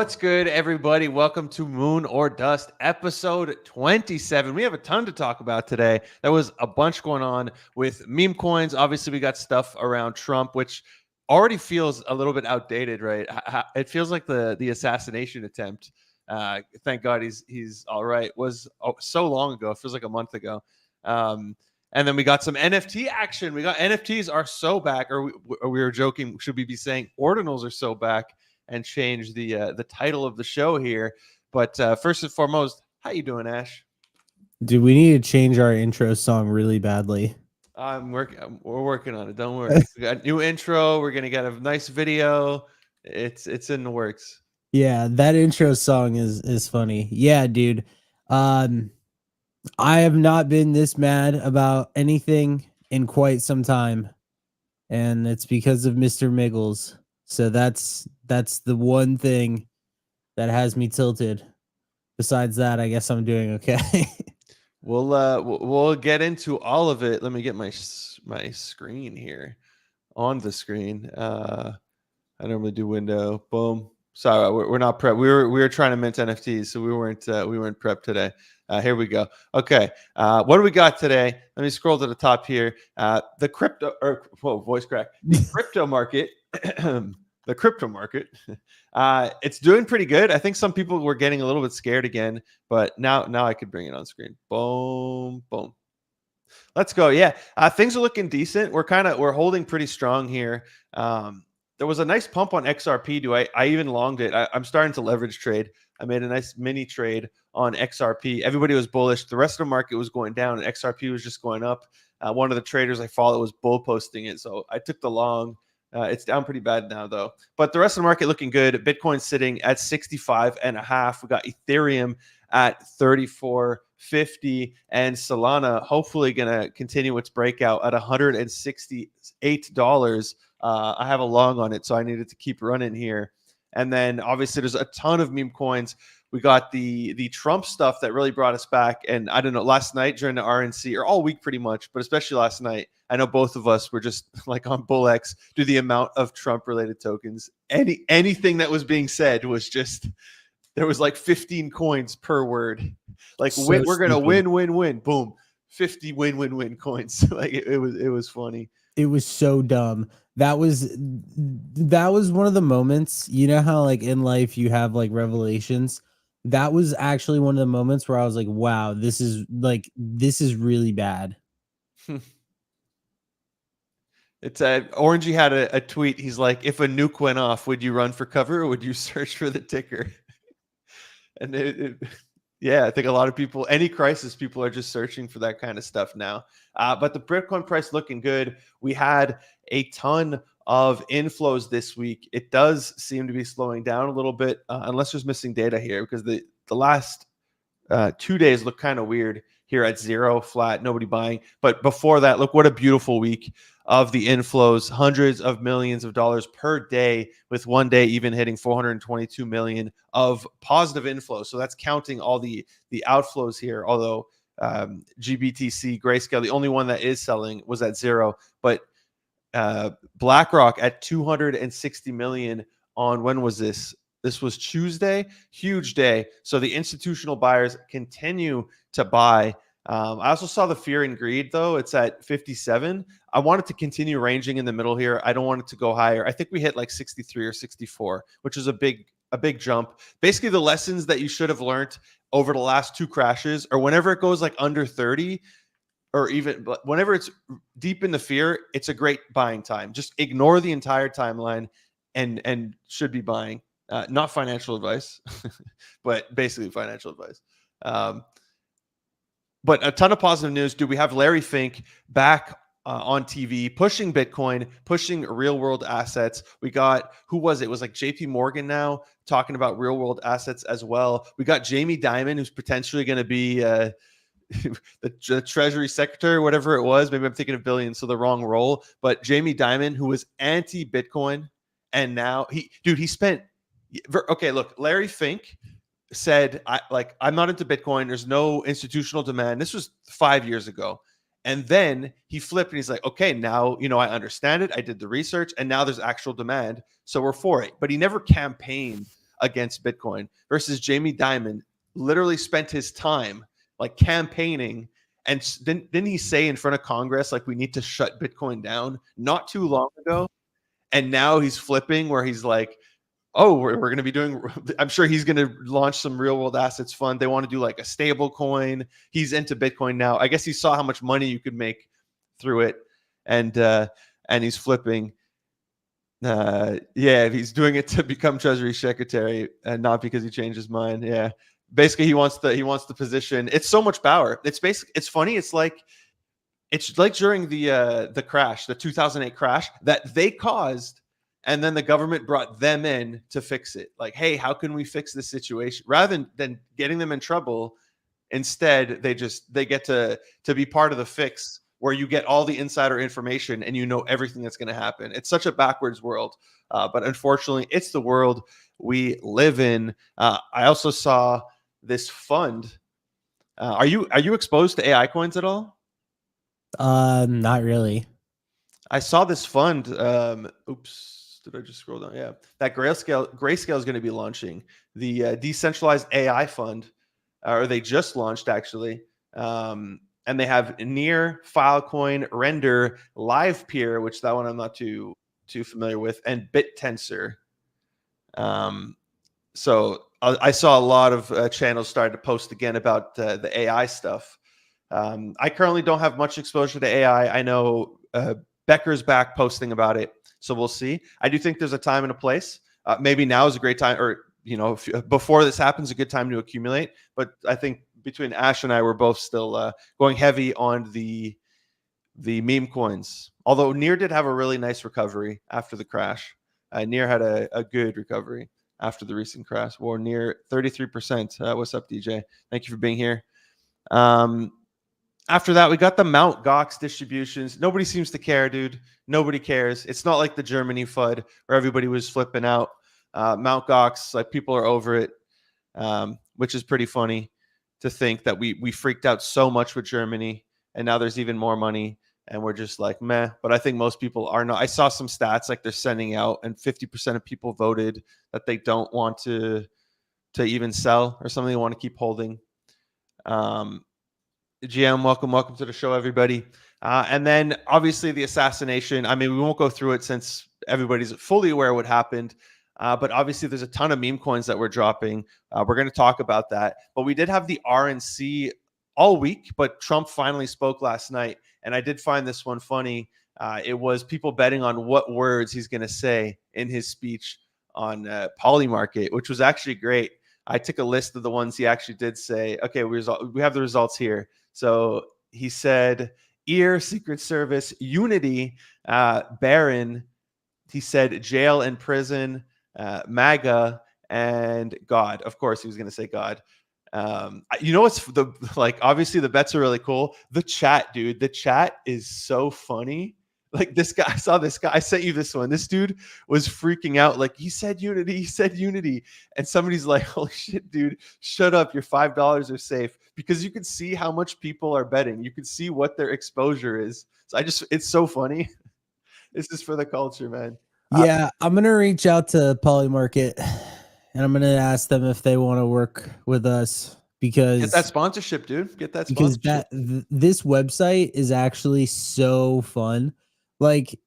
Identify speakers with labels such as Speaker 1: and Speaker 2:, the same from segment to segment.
Speaker 1: What's good, everybody? Welcome to Moon or Dust, episode 27. We have a ton to talk about today. There was a bunch going on with Memecoins. Obviously, we got stuff around Trump, which already feels a little bit outdated, right? It feels like the assassination attempt. Thank God he's all right. Was so long ago. It feels like a month ago. And then we got some NFT action. We got NFTs are so back, or we were joking. Should we be saying ordinals are so back? And change the title of the show here. But first and foremost, how you doing, Ash?
Speaker 2: Dude, we need to change our intro song really badly.
Speaker 1: We're working on it. Don't worry. We got a new intro. We're gonna get a nice video. It's in the works.
Speaker 2: Yeah, that intro song is funny. Yeah, dude. I have not been this mad about anything in quite some time, and it's because of Mr. Miggles. So that's the one thing that has me tilted. Besides that, I guess I'm doing okay.
Speaker 1: We'll get into all of it. Let me get my screen here on the screen. I normally do window. Boom. Sorry, we're not prep. We were trying to mint NFTs, so we weren't prepped today. Here we go. Okay, what do we got today? Let me scroll to the top here. The crypto, or whoa, voice crack. The crypto market. The crypto market. It's doing pretty good. I think some people were getting a little bit scared again, but now I could bring it on screen. Boom, boom. Let's go. Yeah, things are looking decent. We're holding pretty strong here. There was a nice pump on XRP. I even longed it. I'm starting to leverage trade. I made a nice mini trade on XRP. Everybody was bullish. The rest of the market was going down, and XRP was just going up. One of the traders I follow was bull posting it, so I took the long. It's down pretty bad now, though. But the rest of the market looking good. Bitcoin sitting at 65.5. We got Ethereum at 34.50, and Solana hopefully going to continue its breakout at $168. I have a long on it, so I needed to keep running here. And then obviously there's a ton of meme coins. We got the Trump stuff that really brought us back. And I don't know, last night during the RNC, or all week pretty much, but especially last night, I know both of us were just like on BullX, do the amount of Trump related tokens. Anything that was being said was just, there was like 15 coins per word. Like
Speaker 2: So
Speaker 1: we're going to
Speaker 2: stupid.
Speaker 1: win. Boom. 50 win coins. Like it was funny.
Speaker 2: It was so dumb. That was one of the moments, you know how like in life you have like revelations. That was actually one of the moments where I was like, wow, this is really bad.
Speaker 1: It's Orangey had a tweet. He's like, if a nuke went off, would you run for cover or would you search for the ticker? And yeah, I think a lot of people, any crisis, people are just searching for that kind of stuff now. But the Bitcoin price looking good. We had a ton of inflows this week. It does seem to be slowing down a little bit, unless there's missing data here, because the last 2 days look kind of weird here at zero, flat, nobody buying. But before that, look what a beautiful week of the inflows, hundreds of millions of dollars per day, with one day even hitting 422 million of positive inflows. So that's counting all the outflows here. Although GBTC, Grayscale, the only one that is selling, was at zero. But BlackRock at 260 million on, when was this? This was Tuesday, huge day. So the institutional buyers continue to buy. I also saw the fear and greed, though. It's at 57. I want it to continue ranging in the middle here. I don't want it to go higher. I think we hit like 63 or 64, which is a big jump. Basically, the lessons that you should have learned over the last two crashes, or whenever it goes like under 30, or even whenever it's deep in the fear, it's a great buying time. Just ignore the entire timeline and should be buying. Not financial advice, but basically financial advice. But a ton of positive news. Do we have Larry Fink back on TV, pushing Bitcoin, pushing real world assets? We got, who was it? It was like JP Morgan now talking about real world assets as well. We got Jamie Dimon, who's potentially going to be the Treasury Secretary, whatever it was. Maybe I'm thinking of billions, so the wrong role. But Jamie Dimon, who was anti-Bitcoin, and now he spent. Okay, look, Larry Fink said, I'm not into Bitcoin. There's no institutional demand. This was 5 years ago. And then he flipped and he's like, okay, now, I understand it. I did the research and now there's actual demand. So we're for it. But he never campaigned against Bitcoin, versus Jamie Dimon literally spent his time like campaigning. And didn't he say in front of Congress, like, we need to shut Bitcoin down not too long ago? And now he's flipping where he's like, oh, we're going to be doing, I'm sure he's going to launch some real world assets fund. They want to do like a stable coin. He's into Bitcoin now. I guess he saw how much money you could make through it. And he's flipping. Yeah, he's doing it to become Treasury Secretary and not because he changed his mind. Yeah. Basically he wants the position. It's so much power. It's funny. It's like during the crash, the 2008 crash that they caused, and then the government brought them in to fix it. Like, hey, how can we fix this situation? Rather than getting them in trouble, instead they get to be part of the fix, where you get all the insider information and you know everything that's going to happen. It's such a backwards world, but unfortunately, it's the world we live in. I also saw this fund. Are you exposed to AI coins at all?
Speaker 2: Not really.
Speaker 1: I saw this fund. Oops, did I just scroll down? Yeah, that Grayscale is going to be launching the decentralized AI fund, or they just launched actually. And they have Near, Filecoin, Render, LivePeer, which that one I'm not too familiar with, and BitTensor. So I saw a lot of channels starting to post again about the AI stuff. I currently don't have much exposure to AI. I know Becker's back posting about it, so we'll see. I do think there's a time and a place. Maybe now is a great time, or before this happens, a good time to accumulate. But I think between Ash and I, we're both still going heavy on the meme coins. Although Near did have a really nice recovery after the crash. Near had a good recovery after the recent crash. Well, Near 33%. What's up, DJ? Thank you for being here. After that, we got the Mt. Gox distributions. Nobody seems to care, dude. Nobody cares. It's not like the Germany FUD where everybody was flipping out. Mt. Gox, like, people are over it, which is pretty funny to think that we freaked out so much with Germany, and now there's even more money, and we're just like, meh. But I think most people are not. I saw some stats like they're sending out, and 50% of people voted that they don't want to even sell or something. They want to keep holding. GM, welcome to the show, everybody. And then obviously the assassination. I mean, we won't go through it since everybody's fully aware of what happened. But obviously there's a ton of meme coins that we're dropping. We're going to talk about that. But we did have the RNC all week, but Trump finally spoke last night. And I did find this one funny. It was people betting on what words he's going to say in his speech on Polymarket, which was actually great. I took a list of the ones he actually did say. Okay, we have the results here. So he said, ear, Secret Service, unity, Baron. He said jail and prison, MAGA, and God. Of course, he was going to say God. What's obviously the bets are really cool. The chat, dude. The chat is so funny. Like, this guy, I saw this guy. I sent you this one. This dude was freaking out. Like, he said unity. He said unity. And somebody's like, holy shit, dude, shut up. Your $5 are safe. Because you can see how much people are betting. You can see what their exposure is. So it's so funny. This is for the culture, man.
Speaker 2: Yeah, I'm going to reach out to Polymarket and I'm going to ask them if they want to work with us, because
Speaker 1: get that sponsorship, dude. Get that sponsorship.
Speaker 2: Because this website is actually so fun. Like,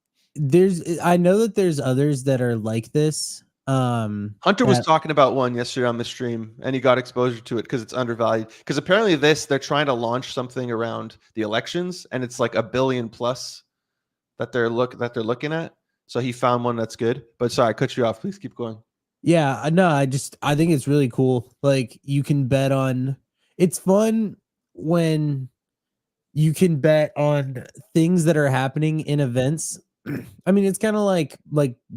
Speaker 2: I know that there's others that are like this.
Speaker 1: Hunter was talking about one yesterday on the stream, and he got exposure to it because it's undervalued. Because apparently they're trying to launch something around the elections, and it's like $1 billion plus that they're looking at. So he found one that's good. But sorry, I cut you off. Please keep going.
Speaker 2: Yeah, no, I think it's really cool. Like, you can bet on. It's fun when you can bet on things that are happening in events. I mean, it's kind of like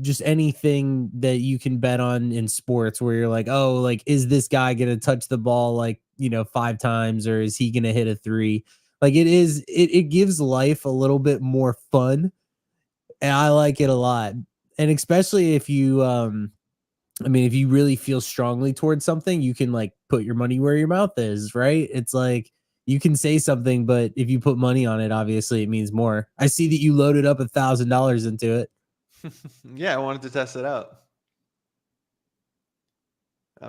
Speaker 2: just anything that you can bet on in sports, where you're like, oh, like, is this guy going to touch the ball 5 times, or is he going to hit a 3? Like, it gives life a little bit more fun, and I like it a lot. And especially if you if you really feel strongly towards something, you can put your money where your mouth is, right? It's like, you can say something, but if you put money on it, obviously it means more. I see that you loaded up $1,000 into it.
Speaker 1: Yeah, I wanted to test it out.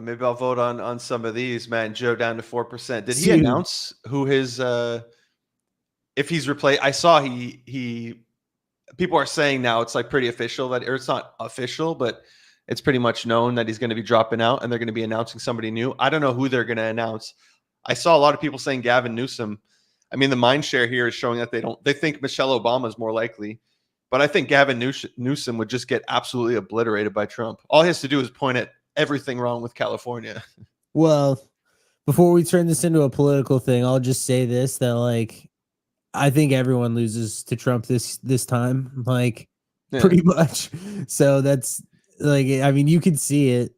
Speaker 1: Maybe I'll vote on some of these, man. Joe down to 4%. Did he
Speaker 2: Dude,
Speaker 1: announce who his if he's replaced? I saw he people are saying now it's like pretty official that, or it's not official, but it's pretty much known that he's going to be dropping out and they're going to be announcing somebody new. I don't know who they're going to announce. I saw a lot of people saying Gavin Newsom. I mean, the mind share here is showing that they think Michelle Obama is more likely, but I think Gavin Newsom would just get absolutely obliterated by Trump. All he has to do is point at everything wrong with California.
Speaker 2: well, before we turn this into a political thing, I'll just say this, that like I think everyone loses to Trump this time, like pretty much. So that's like, I mean, you can see it.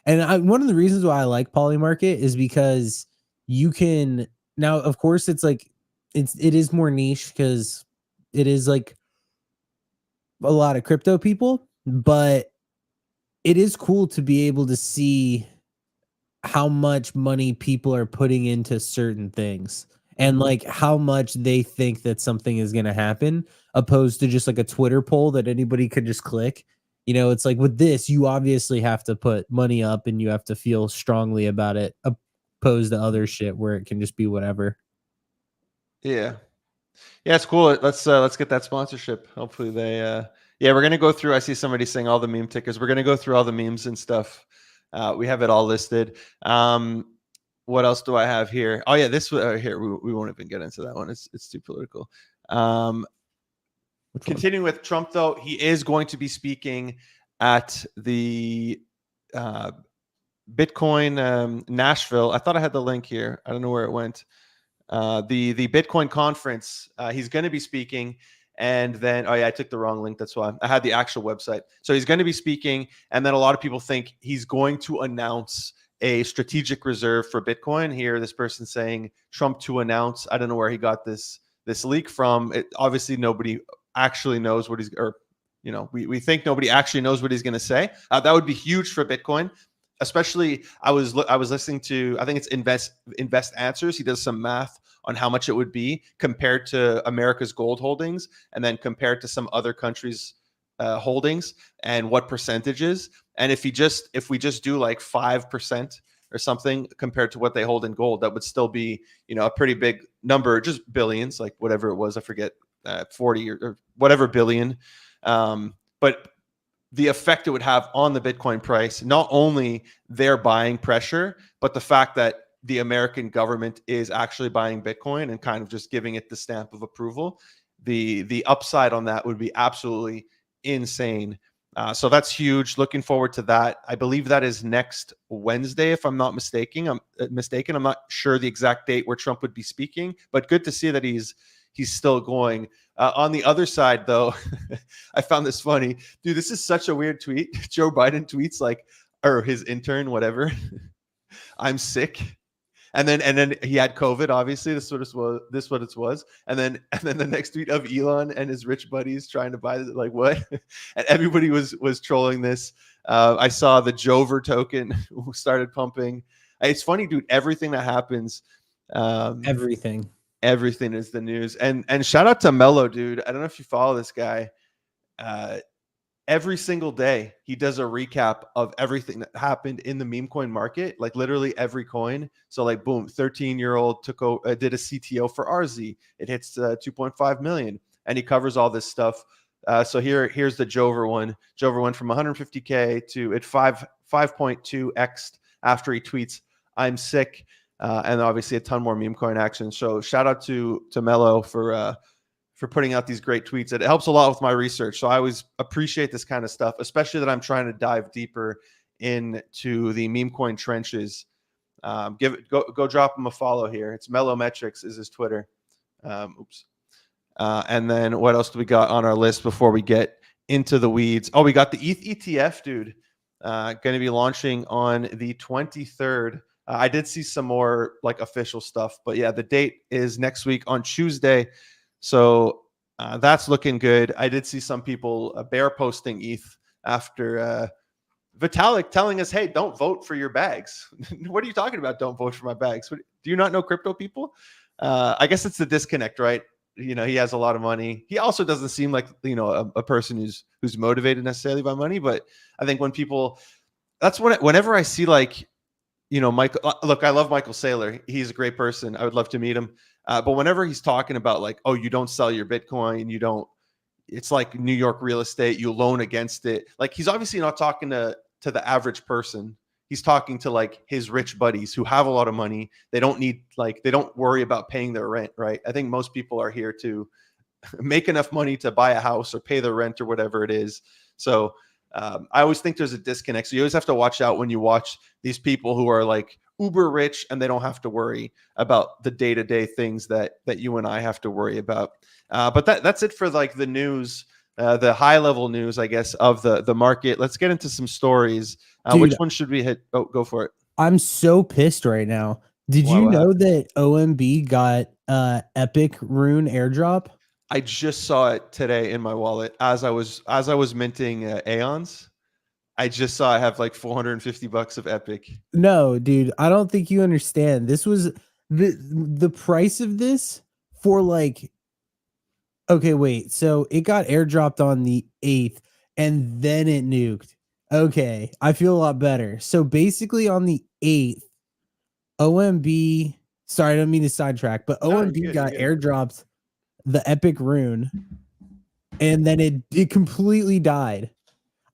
Speaker 2: And one of the reasons why I like Polymarket is because you can now, of course, it's like it is more niche because it is like a lot of crypto people, but it is cool to be able to see how much money people are putting into certain things and like how much they think that something is going to happen, opposed to just like a Twitter poll that anybody could just click. You know, it's like with this, you obviously have to put money up and you have to feel strongly about it, opposed to other shit where it can just be whatever.
Speaker 1: Yeah. Yeah, it's cool. Let's get that sponsorship. Hopefully they yeah, we're gonna go through. I see somebody saying all the meme tickers. We're gonna go through all the memes and stuff. We have it all listed. What else do I have here? Oh yeah, this here we won't even get into that one. It's too political. Continuing with Trump though, he is going to be speaking at the Bitcoin Nashville. I thought I had the link here. I don't know where it went. The Bitcoin conference. He's going to be speaking, and then I took the wrong link. That's why I had the actual website. So he's going to be speaking, and then a lot of people think he's going to announce a strategic reserve for Bitcoin. Here, this person saying Trump to announce. I don't know where he got this leak from. Obviously nobody actually knows what he's, or we think nobody actually knows what he's going to say. That would be huge for Bitcoin. Especially, I was listening to, I think it's Invest Answers. He does some math on how much it would be compared to America's gold holdings, and then compared to some other countries' holdings, and what percentages. And if we just do like 5% or something compared to what they hold in gold, that would still be a pretty big number, just billions, like whatever it was, I forget, 40 or whatever billion. But the effect it would have on the Bitcoin price, not only their buying pressure, but the fact that the American government is actually buying Bitcoin and kind of just giving it the stamp of approval. The upside on that would be absolutely insane. So that's huge. Looking forward to that. I believe that is next Wednesday, if I'm not mistaken. I'm not sure the exact date where Trump would be speaking, but good to see that he's still going. On the other side, though, I found this funny. Dude, this is such a weird tweet. Joe Biden tweets like, or his intern, whatever, I'm sick. And then he had COVID, obviously. This what it was. And then the next tweet of Elon and his rich buddies trying to buy, like, what? And everybody was trolling this. I saw the Jover token started pumping. It's funny, dude. Everything that happens, everything is the news. And shout out to Mello, dude. I don't know if you follow this guy. Every single day he does a recap of everything that happened in the meme coin market, like literally every coin. So like, boom, 13-year-old did a CTO for RZ. It hits 2.5 million, and he covers all this stuff. So here's the Jover one. Jover went from 150K to at 5.2x after he tweets, I'm sick. And obviously a ton more meme coin action. So shout out to Mello for putting out these great tweets. It helps a lot with my research. So I always appreciate this kind of stuff, especially that I'm trying to dive deeper into the meme coin trenches. Go drop him a follow here. It's Mello Metrics is his Twitter. And then what else do we got on our list before we get into the weeds? Oh, we got the ETH ETF, dude. Going to be launching on the 23rd. I did see some more like official stuff, but yeah, the date is next week on Tuesday. So that's looking good. I did see some people bear posting ETH after Vitalik telling us, hey, don't vote for your bags. What are you talking about? Don't vote for my bags. Do you not know crypto people? I guess it's the disconnect, right? He has a lot of money. He also doesn't seem like, a person who's motivated necessarily by money. But I think when people, that's whenever I see like you know, Michael, look, I love Michael Saylor. He's a great person. I would love to meet him. But whenever he's talking about like, oh, you don't sell your Bitcoin, you don't, it's like New York real estate, you loan against it. Like he's obviously not talking to the average person. He's talking to like his rich buddies who have a lot of money. They don't need, like, they don't worry about paying their rent, right? I think most people are here to make enough money to buy a house or pay their rent or whatever it is. So I always think there's a disconnect. So you always have to watch out when you watch these people who are like uber rich and they don't have to worry about the day-to-day things that you and I have to worry about. But that's it for like the news, the high level news, I guess, of the market. Let's get into some stories.
Speaker 2: Dude,
Speaker 1: which one should we hit? Oh, go for it.
Speaker 2: I'm so pissed right now. Did
Speaker 1: Why,
Speaker 2: you
Speaker 1: what
Speaker 2: know
Speaker 1: happened?
Speaker 2: that OMB got Epic Rune airdrop?
Speaker 1: I just saw it today in my wallet as I was minting Aeons. I just saw I have like $450 of Epic.
Speaker 2: No, dude, I don't think you understand. This was the price of this for like, okay, wait. So it got airdropped on the 8th and then it nuked. Okay, I feel a lot better. So basically on the 8th, OMB, sorry, I don't mean to sidetrack, but
Speaker 1: No,
Speaker 2: OMB
Speaker 1: you're
Speaker 2: got
Speaker 1: good.
Speaker 2: airdropped the Epic Rune and then it completely died.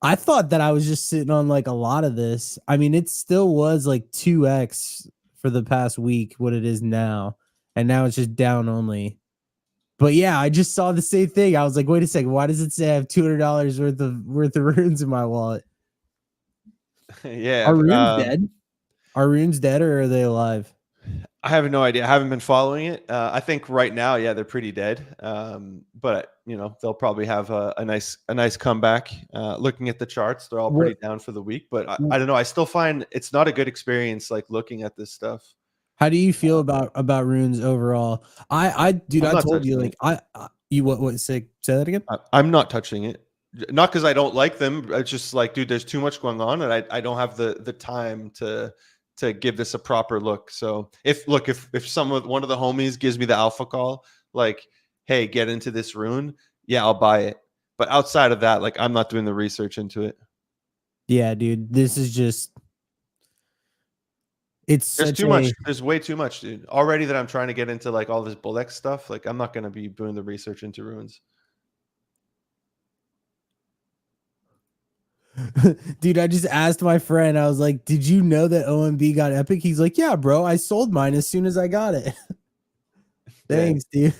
Speaker 2: I thought that I was just sitting on like a lot of this. I mean, it still was like 2x for the past week what it is now. And now it's just down only. But yeah, I just saw the same thing. I was like, wait a second, why does it say I have $200 worth of runes in my wallet?
Speaker 1: Yeah.
Speaker 2: Are runes dead? Are runes dead or are they alive?
Speaker 1: I have no idea. I haven't been following it. I think right now, yeah, they're pretty dead. But you know, they'll probably have a nice comeback. Looking at the charts, they're all
Speaker 2: What
Speaker 1: pretty down for the week. But I don't know. I still find it's not a good experience, like looking at this stuff.
Speaker 2: how do you feel about runes overall? Dude,
Speaker 1: I'm
Speaker 2: I
Speaker 1: not
Speaker 2: told you
Speaker 1: touching
Speaker 2: like
Speaker 1: it.
Speaker 2: you what say that again?
Speaker 1: I'm not touching it. Not because I don't like them. It's just like, dude, there's too much going on, and I don't have the time to give this a proper look. So if one of the homies gives me the alpha call, like, hey, get into this rune, yeah, I'll buy it. But outside of that, like, I'm not doing the research into it.
Speaker 2: Yeah, dude, this is just it's
Speaker 1: There's
Speaker 2: such
Speaker 1: too much.
Speaker 2: a
Speaker 1: There's way too much, dude. Already that I'm trying to get into like all this Bullx stuff. Like, I'm not gonna be doing the research into runes.
Speaker 2: dude, I just asked my friend, I was like, did you know that OMB got Epic? He's like, yeah, bro, I sold mine as soon as I got it.
Speaker 1: Dang.
Speaker 2: Thanks, dude.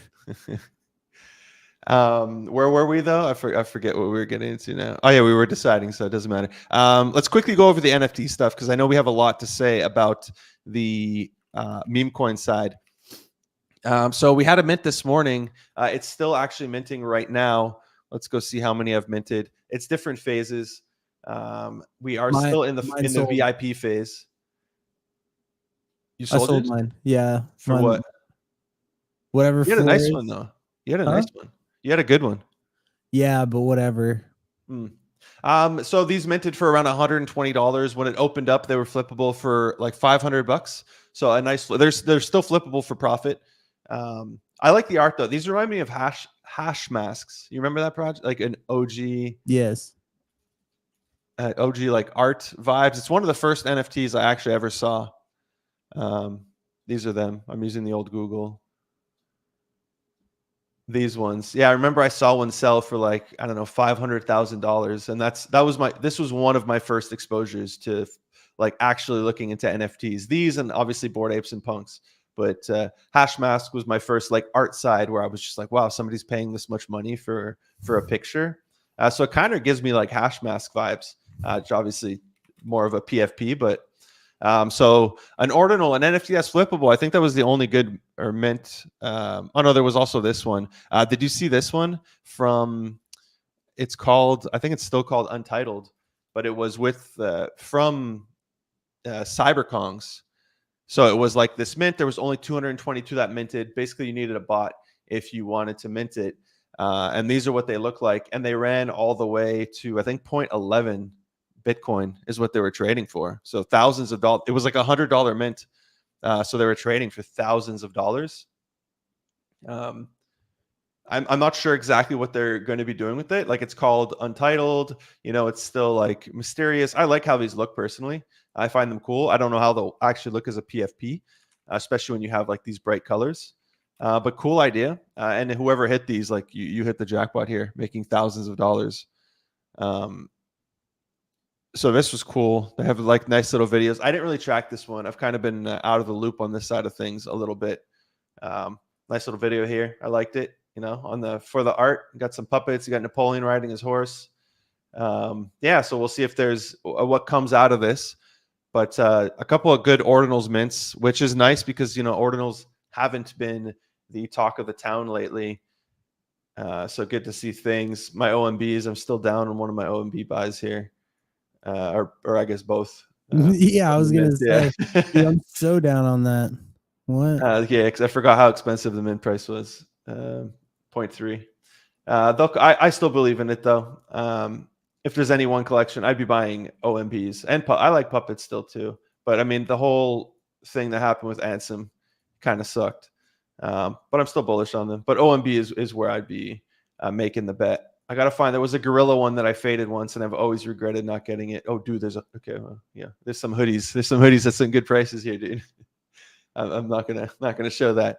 Speaker 1: Where were we though? I forget what we were getting into now. Oh yeah, we were deciding, so it doesn't matter. Let's quickly go over the NFT stuff because I know we have a lot to say about the Memecoin side. So we had a mint this morning. It's still actually minting right now. Let's go see how many I've minted. It's different phases. We are still in the VIP phase. You
Speaker 2: I
Speaker 1: sold
Speaker 2: sold
Speaker 1: yours?
Speaker 2: mine. Yeah.
Speaker 1: For what?
Speaker 2: Whatever.
Speaker 1: You had a nice one though. You had a nice one. You had a good one.
Speaker 2: Yeah, but whatever.
Speaker 1: So these minted for around $120. When it opened up, they were flippable for like $500. So a nice. They're still flippable for profit. I like the art though. These remind me of hash masks. You remember that project? Like an OG.
Speaker 2: Yes.
Speaker 1: OG like art vibes. It's one of the first NFTs I actually ever saw. These are them. I'm using the old Google. These ones. Yeah, I remember I saw one sell for like, I don't know, $500,000. And this was one of my first exposures to like actually looking into NFTs. These and obviously Bored Apes and Punks. But Hash Mask was my first like art side where I was just like, wow, somebody's paying this much money for a picture. So it kind of gives me like Hash Mask vibes, which obviously more of a PFP, but so an ordinal, an NFT that's flippable. I think that was the only good or mint. Oh no, there was also this one. Did you see this one from? It's called. I think it's still called Untitled, but it was with from Cyberkongs. So it was like this mint. There was only 222 that minted. Basically, you needed a bot if you wanted to mint it. And these are what they look like. And they ran all the way to I think 0.11 Bitcoin is what they were trading for. So thousands of dollars. It was like $100 mint. So they were trading for thousands of dollars. I'm not sure exactly what they're going to be doing with it. Like, it's called Untitled. It's still like mysterious. I like how these look personally. I find them cool. I don't know how they'll actually look as a PFP, especially when you have like these bright colors. But cool idea. And whoever hit these, like you hit the jackpot here, making thousands of dollars. So this was cool. They have like nice little videos. I didn't really track this one. I've kind of been out of the loop on this side of things a little bit. Nice little video here. I liked it. For the art, got some puppets. You got Napoleon riding his horse. Yeah, so we'll see if there's what comes out of this. But a couple of good ordinals mints, which is nice because ordinals haven't been the talk of the town lately. So good to see things. My OMBs, I'm still down on one of my OMB buys here, or I guess both.
Speaker 2: Yeah, I was gonna say,
Speaker 1: yeah.
Speaker 2: dude, I'm so down on that. What?
Speaker 1: Yeah, because I forgot how expensive the mint price was. 0.3. I still believe in it though. If there's any one collection, I'd be buying OMBs, and I like puppets still too. But I mean, the whole thing that happened with Ansem kind of sucked. But I'm still bullish on them. But OMB is where I'd be making the bet. I gotta find. There was a gorilla one that I faded once, and I've always regretted not getting it. Oh, dude, there's some hoodies. There's some hoodies at some good prices here, dude. I'm not gonna show that.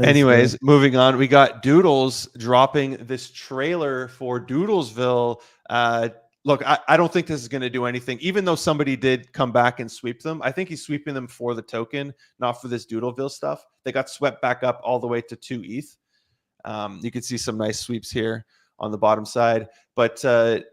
Speaker 1: Anyways, moving on, we got Doodles dropping this trailer for Doodlesville. Look, I don't think this is going to do anything, even though somebody did come back and sweep them. I think he's sweeping them for the token, not for this Doodleville stuff. They got swept back up all the way to 2 ETH. You can see some nice sweeps here on the bottom side, but the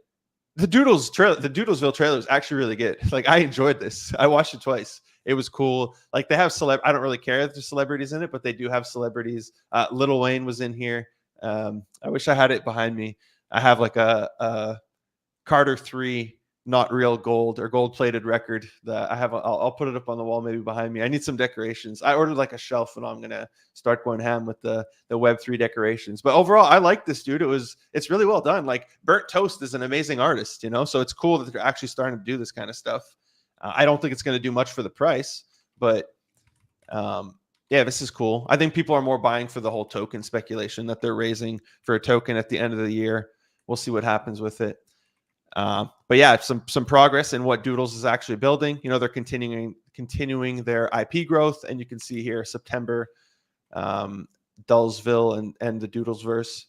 Speaker 1: Doodlesville trailer is actually really good. Like, I enjoyed this. I watched it twice. It was cool. Like, they have I don't really care if there's celebrities in it, but they do have celebrities. Lil Wayne was in here. I wish I had it behind me. I have like a Carter 3 not real gold or gold plated record that I have. I'll put it up on the wall maybe behind me. I need some decorations. I ordered like a shelf, and I'm gonna start going ham with the Web3 decorations. But overall, I like this, dude. It's really well done. Like, Burt Toast is an amazing artist, so it's cool that they're actually starting to do this kind of stuff. I don't think it's going to do much for the price, but yeah, this is cool. I think people are more buying for the whole token speculation that they're raising for a token at the end of the year. We'll see what happens with it. But yeah, some progress in what Doodles is actually building. They're continuing their IP growth, and you can see here September, Dullsville and the Doodlesverse.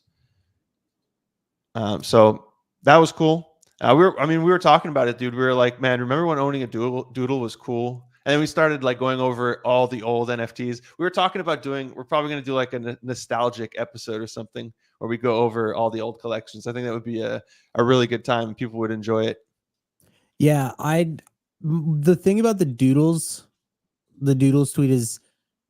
Speaker 1: So that was cool. We were talking about it, dude. We were like, man, remember when owning a doodle was cool? And then we started like going over all the old NFTs. We were talking about we're probably going to do like a nostalgic episode or something where we go over all the old collections. I think that would be a really good time. People would enjoy it.
Speaker 2: Yeah, the thing about the Doodles tweet is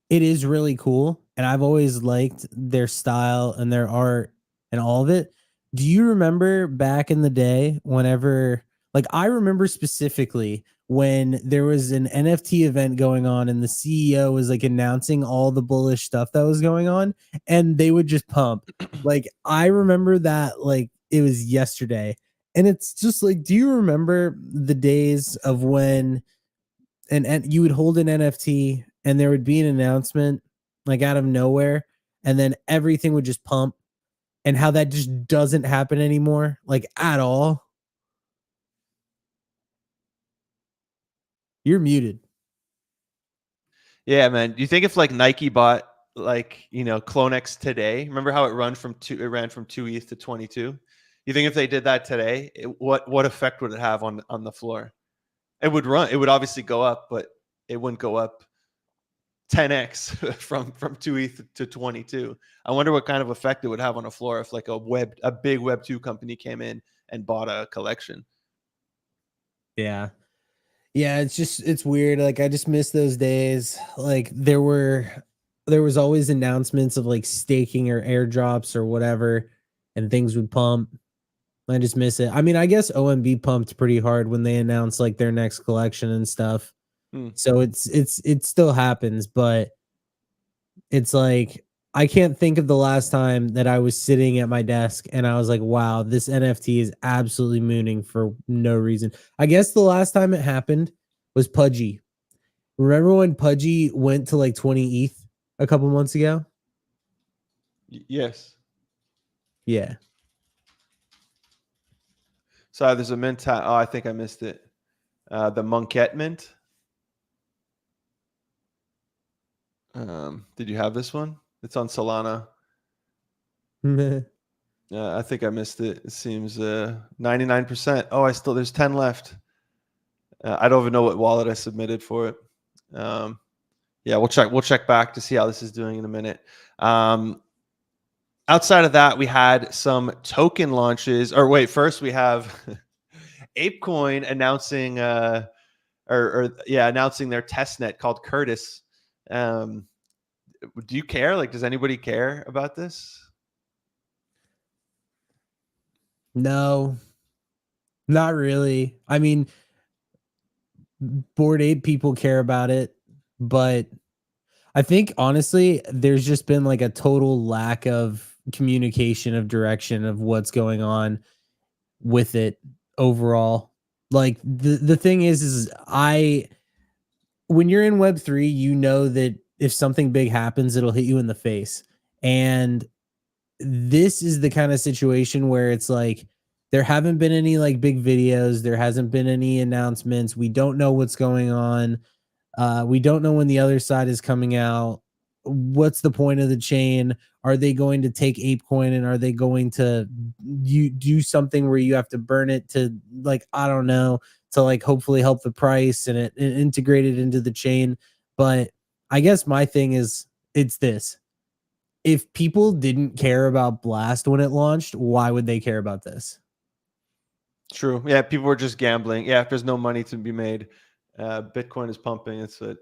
Speaker 2: it is really cool, and I've always liked their style and their art and all of it. Do you remember back in the day whenever, like, I remember specifically when there was an NFT event going on and the CEO was like announcing all the bullish stuff that was going on, and they would just pump. Like, I remember that like it was yesterday. And it's just like, do you remember the days of when and you would hold an NFT and there would be an announcement like out of nowhere, and then everything would just pump, and how that just doesn't happen anymore, like, at all? You're muted.
Speaker 1: Yeah, man. Do you think if like Nike bought like Clonex today, remember how it ran from 2 ETH to 22? You think if they did that today, what effect would it have on the floor? It would obviously go up, but it wouldn't go up 10x from 2 ETH to 22. I wonder what kind of effect it would have on a floor if like a big Web2 company came in and bought a collection.
Speaker 2: Yeah. Yeah, it's weird. Like, I just miss those days. Like, there was always announcements of like staking or airdrops or whatever, and things would pump. I just miss it. I mean, I guess OMB pumped pretty hard when they announced like their next collection and stuff. So it still happens, but it's like, I can't think of the last time that I was sitting at my desk and I was like, wow, this NFT is absolutely mooning for no reason. I guess the last time it happened was Pudgy. Remember when Pudgy went to like 20 ETH? a couple months ago.
Speaker 1: Yes.
Speaker 2: Yeah.
Speaker 1: So there's a mint. Oh, I think I missed it. The Monket mint. Did you have this one? It's on Solana. I think I missed it. It seems 99%. Oh, there's 10 left. I don't even know what wallet I submitted for it. Yeah, we'll check back to see how this is doing in a minute. Outside of that, we had some token launches. Or wait, first we have ApeCoin announcing announcing their testnet called Curtis. Do you care? Like, does anybody care about this?
Speaker 2: No, not really. I mean, Bored Ape people care about it, but I think honestly, there's just been like a total lack of communication of direction of what's going on with it overall. Like the thing is when you're in Web3, you know that if something big happens, it'll hit you in the face. And this is the kind of situation where it's like there haven't been any like big videos, there hasn't been any announcements. We don't know what's going on. We don't know when the other side is coming out. What's the point of the chain? Are they going to take ApeCoin and are they going to you do something where you have to burn it to like I don't know to like hopefully help the price and it integrate it into the chain? But I guess my thing is it's this. If people didn't care about Blast when it launched, why would they care about this?
Speaker 1: True. Yeah, people were just gambling. Yeah, if there's no money to be made, Bitcoin is pumping. It's what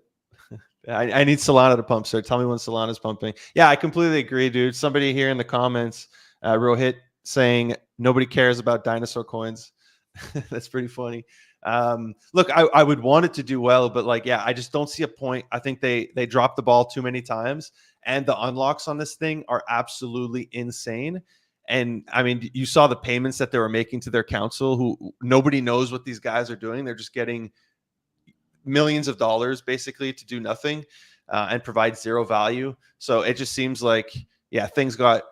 Speaker 1: I need Solana to pump. So tell me when Solana's pumping. Yeah, I completely agree, dude. Somebody here in the comments, Rohit, saying nobody cares about dinosaur coins. That's pretty funny. Look, I would want it to do well, but like, yeah, I just don't see a point. I think they dropped the ball too many times, and the unlocks on this thing are absolutely insane. And I mean, you saw the payments that they were making to their council, who nobody knows what these guys are doing. They're just getting millions of dollars basically to do nothing and provide zero value. So it just seems like, yeah, things got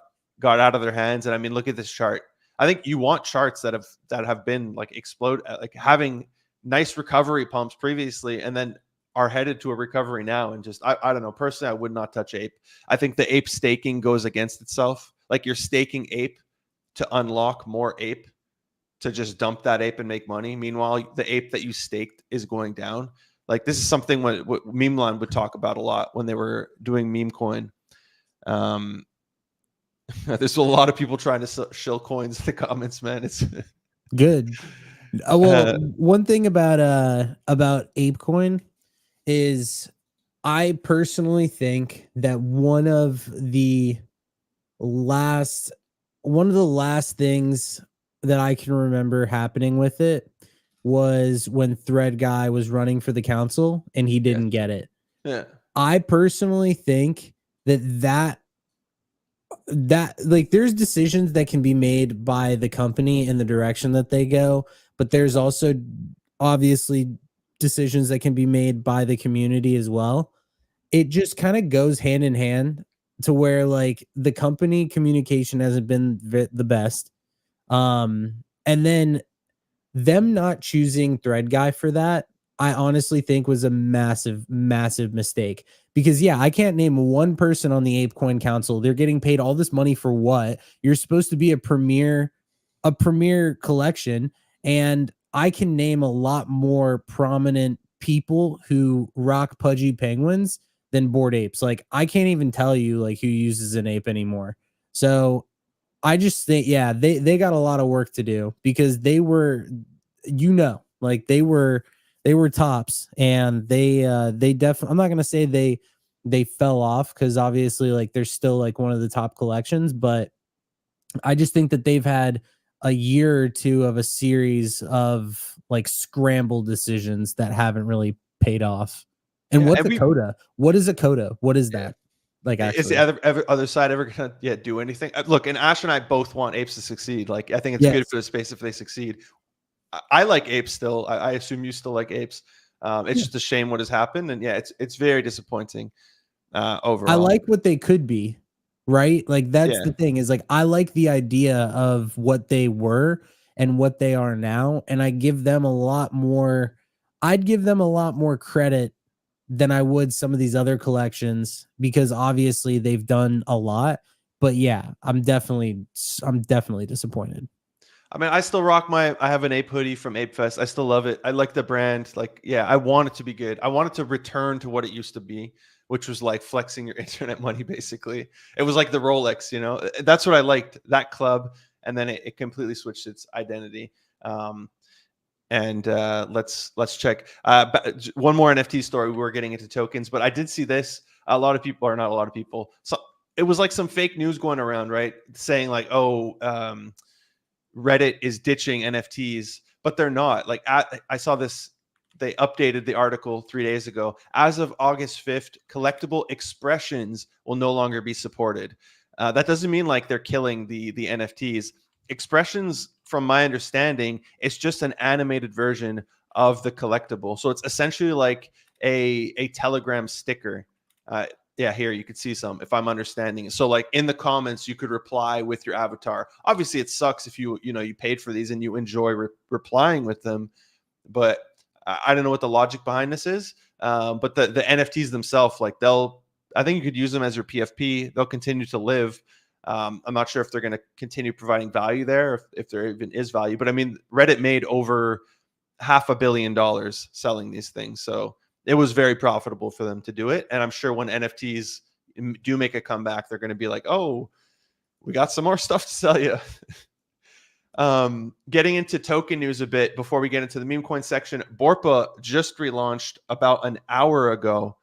Speaker 1: out of their hands. And I mean, look at this chart. I think you want charts that have been like explode, like having nice recovery pumps previously, and then are headed to a recovery now. And just I don't know. Personally, I would not touch Ape. I think the Ape staking goes against itself. Like you're staking Ape to unlock more Ape to just dump that Ape and make money. Meanwhile, the Ape that you staked is going down. Like this is something what Memeland would talk about a lot when they were doing Memecoin. There's a lot of people trying to shill coins in the comments, man. It's
Speaker 2: good. Well, one thing about ApeCoin is I personally think that one of the last things that I can remember happening with it was when Thread Guy was running for the council and he didn't get it.
Speaker 1: Yeah.
Speaker 2: I personally think that like there's decisions that can be made by the company in the direction that they go, but there's also obviously decisions that can be made by the community as well. It just kind of goes hand in hand to where like the company communication hasn't been the best. And then them not choosing Thread Guy for that, I honestly think was a massive, massive mistake. Because yeah, I can't name one person on the ApeCoin Council. They're getting paid all this money for what? You're supposed to be a premier collection, and I can name a lot more prominent people who rock pudgy penguins than Bored Apes. Like I can't even tell you like who uses an ape anymore. So I just think, yeah, they got a lot of work to do because they were, like they were tops, and they definitely. I'm not gonna say they fell off because obviously like they're still like one of the top collections, but I just think that they've had a year or two of a series of like scramble decisions that haven't really paid off. And
Speaker 1: Yeah,
Speaker 2: what's a coda? What is a coda? What is that? Like
Speaker 1: is the
Speaker 2: actually?
Speaker 1: other side ever gonna do anything? Look, and Ash and I both want apes to succeed. Like I think it's good
Speaker 2: Yes.
Speaker 1: for the space if they succeed. I like apes still. I assume you still like apes. It's just a shame what has happened, and yeah, it's very disappointing. overall.
Speaker 2: I like what they could be, right? Like that's
Speaker 1: Yeah.
Speaker 2: the thing is like I like the idea of what they were and what they are now, and I give them a lot more. I'd give them a lot more credit than I would some of these other collections because obviously they've done a lot. But yeah, I'm definitely disappointed.
Speaker 1: I mean, I still rock I have an Ape hoodie from Ape Fest. I still love it. I like the brand. Like, yeah, I want it to be good. I want it to return to what it used to be, which was like flexing your internet money, basically. It was like the Rolex, you know? That's what I liked, that club. And then it completely switched its identity. And let's check. One more NFT story. We were getting into tokens, but I did see this. A lot of people, or not a lot of people. So it was like some fake news going around, right? Saying like, oh, Reddit is ditching NFTs, but they're not. Like I saw this, they updated the article 3 days ago. As of August 5th, collectible expressions will no longer be supported. That doesn't mean like they're killing the NFTs. Expressions, from my understanding, it's just an animated version of the collectible. So it's essentially like a Telegram sticker. Yeah, here you could see some, if I'm understanding it. So like in the comments, you could reply with your avatar. Obviously, it sucks if you paid for these and you enjoy replying with them, but I don't know what the logic behind this is. But the NFTs themselves, like I think you could use them as your PFP. They'll continue to live. I'm not sure if they're going to continue providing value there, if there even is value. But I mean, Reddit made over $500 million selling these things, so it was very profitable for them to do it. And I'm sure when NFTs do make a comeback, they're going to be like, oh, we got some more stuff to sell you. Getting into token news a bit before we get into the meme coin section, Borpa just relaunched about an hour ago.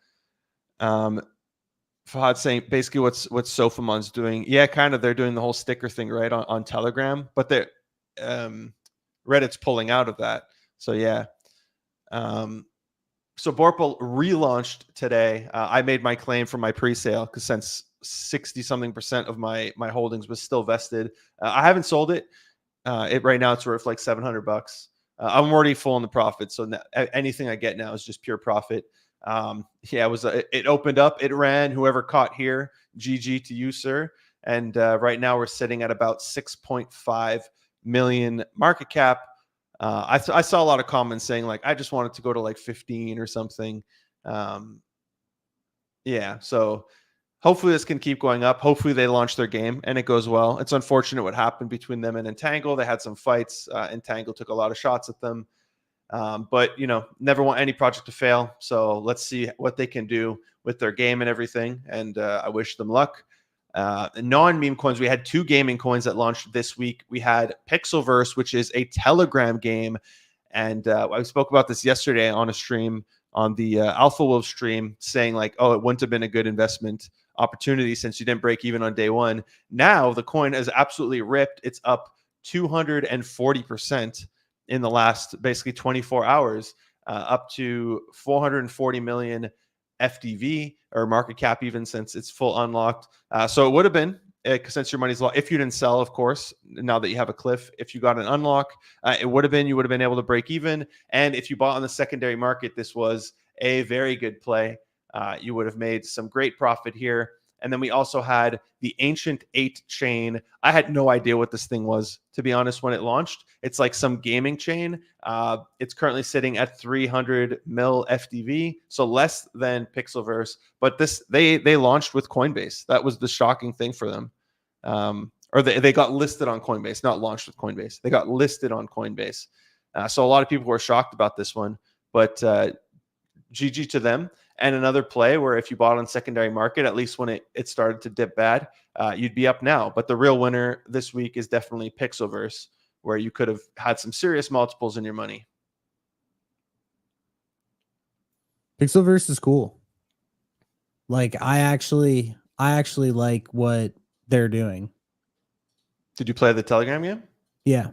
Speaker 1: Fahad saying basically what Sofamon's doing. Yeah, kind of. They're doing the whole sticker thing, right, on Telegram, but Reddit's pulling out of that. So yeah. So Borpa relaunched today. I made my claim for my pre-sale because since 60-something% of my holdings was still vested, I haven't sold it. Right now it's worth like $700. I'm already full in the profit, so anything I get now is just pure profit. Yeah, it opened up, it ran. Whoever caught here, GG to you, sir. And right now we're sitting at about 6.5 million market cap. I saw a lot of comments saying like, I just want it to go to like 15 or something. Yeah, so hopefully this can keep going up. Hopefully they launch their game and it goes well. It's unfortunate what happened between them and Entangle. They had some fights. Entangle took a lot of shots at them. But never want any project to fail. So let's see what they can do with their game and everything. And I wish them luck. Non-meme coins, we had 2 gaming coins that launched this week. We had Pixelverse, which is a Telegram game. And I spoke about this yesterday on a stream on the Alpha Wolf stream, saying like, oh, it wouldn't have been a good investment opportunity since you didn't break even on day one. Now the coin has absolutely ripped. It's up 240% in the last basically 24 hours, up to 440 million FDV or market cap, even since it's full unlocked. So it would have been, since your money's locked, if you didn't sell, of course, now that you have a cliff, if you got an unlock, you would have been able to break even. And if you bought on the secondary market, this was a very good play. You would have made some great profit here. And then we also had the Ancient 8 chain. I had no idea what this thing was, to be honest, when it launched. It's like some gaming chain. It's currently sitting at 300 mil FDV, so less than Pixelverse. But they launched with Coinbase. That was the shocking thing for them. Or they got listed on Coinbase, not launched with Coinbase. They got listed on Coinbase. So a lot of people were shocked about this one. But GG to them. And another play where if you bought on secondary market, at least when it started to dip bad, you'd be up now. But the real winner this week is definitely Pixelverse, where you could have had some serious multiples in your money.
Speaker 2: Pixelverse is cool. Like I actually like what they're doing.
Speaker 1: Did you play the Telegram game?
Speaker 2: Yeah.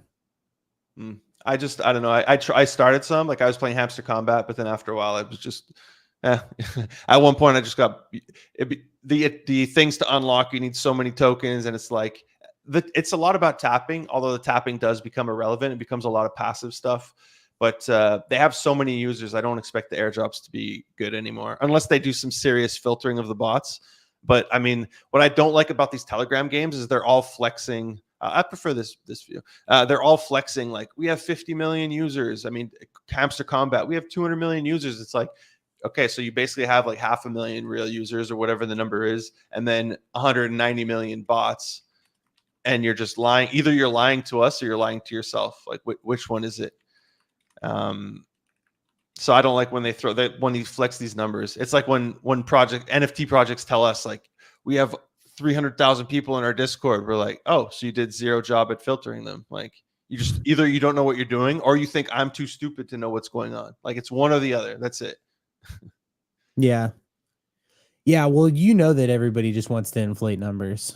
Speaker 1: I don't know. I started some, like I was playing Hamster Combat, but then after a while, it was just. At one point, I just got the things to unlock. You need so many tokens, and it's like it's a lot about tapping. Although the tapping does become irrelevant, it becomes a lot of passive stuff. But they have so many users, I don't expect the airdrops to be good anymore, unless they do some serious filtering of the bots. But I mean, what I don't like about these Telegram games is they're all flexing. I prefer this view. They're all flexing like we have 50 million users. I mean, Hamster Combat, we have 200 million users. It's like, okay, so you basically have like 500,000 real users or whatever the number is, and then 190 million bots, and you're just lying. Either you're lying to us or you're lying to yourself. Like, which one is it? So I don't like when they throw that, when they flex these numbers. It's like when NFT projects tell us like we have 300,000 people in our Discord. We're like, oh, so you did zero job at filtering them. Like, you just either you don't know what you're doing or you think I'm too stupid to know what's going on. Like, it's one or the other. That's it.
Speaker 2: Yeah. Yeah. Well, you know that everybody just wants to inflate numbers.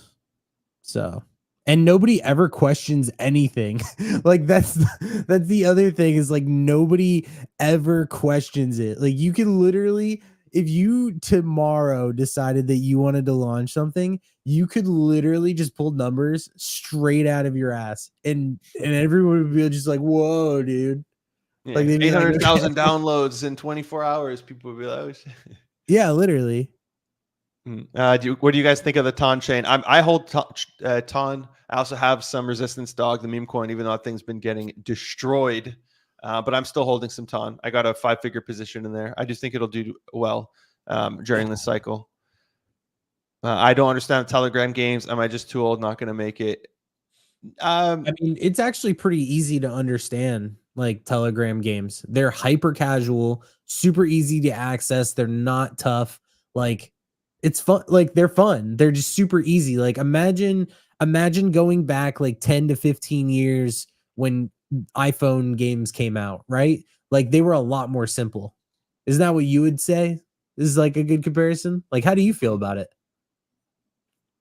Speaker 2: So, and nobody ever questions anything. Like that's the other thing is like nobody ever questions it. Like you can literally, if you tomorrow decided that you wanted to launch something, you could literally just pull numbers straight out of your ass, and everyone would be just like, "Whoa, dude!"
Speaker 1: Yeah.
Speaker 2: Like they'd be
Speaker 1: 800,000
Speaker 2: like,
Speaker 1: downloads in 24 hours. People would be like, oh, shit.
Speaker 2: Yeah, literally.
Speaker 1: What do you guys think of the Ton chain? I hold Ton. I also have some Resistance Dog, the meme coin, even though that thing's been getting destroyed. But I'm still holding some Ton. I got a 5-figure position in there. I just think it'll do well during this cycle. I don't understand Telegram games. Am I just too old, not going to make it?
Speaker 2: I mean, it's actually pretty easy to understand, like Telegram games. They're hyper casual, super easy to access. They're not tough. Like it's fun. Like they're fun. They're just super easy. Like imagine going back like 10 to 15 years when iPhone games came out, right? Like they were a lot more simple. Isn't that what you would say? This is like a good comparison. Like, how do you feel about it?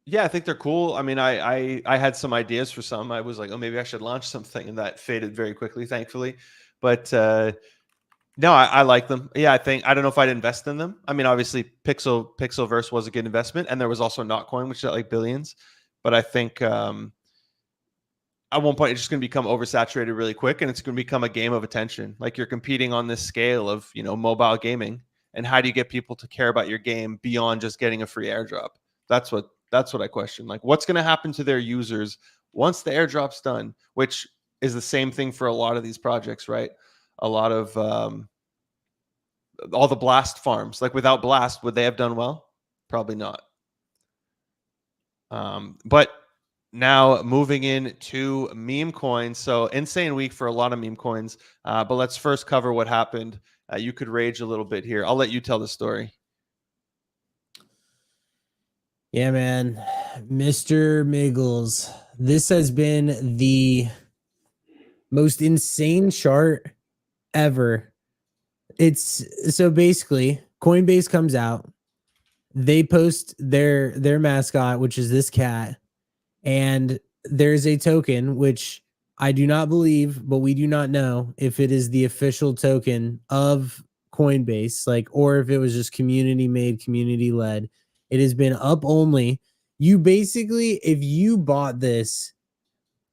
Speaker 1: Yeah, I think they're cool. I mean, I had some ideas for some. I was like, oh, maybe I should launch something, and that faded very quickly, thankfully. But no, I like them. Yeah, I don't know if I'd invest in them. I mean, obviously, Pixelverse was a good investment, and there was also Notcoin, which is at like billions. But I think at one point it's just going to become oversaturated really quick, and it's going to become a game of attention. Like you're competing on this scale of mobile gaming, and how do you get people to care about your game beyond just getting a free airdrop? That's what I question. Like, what's going to happen to their users once the airdrop's done? Which is the same thing for a lot of these projects, right? A lot of all the Blast farms. Like, without Blast, would they have done well? Probably not. But now moving into meme coins. So insane week for a lot of meme coins. But let's first cover what happened. You could rage a little bit here. I'll let you tell the story.
Speaker 2: Yeah, man. Mr. Miggles. This has been the most insane chart ever. It's so basically Coinbase comes out, they post their mascot, which is this cat, and there's a token which I do not believe, but we do not know if it is the official token of Coinbase, like, or if it was just community made, community led. It has been up only. You basically, if you bought this,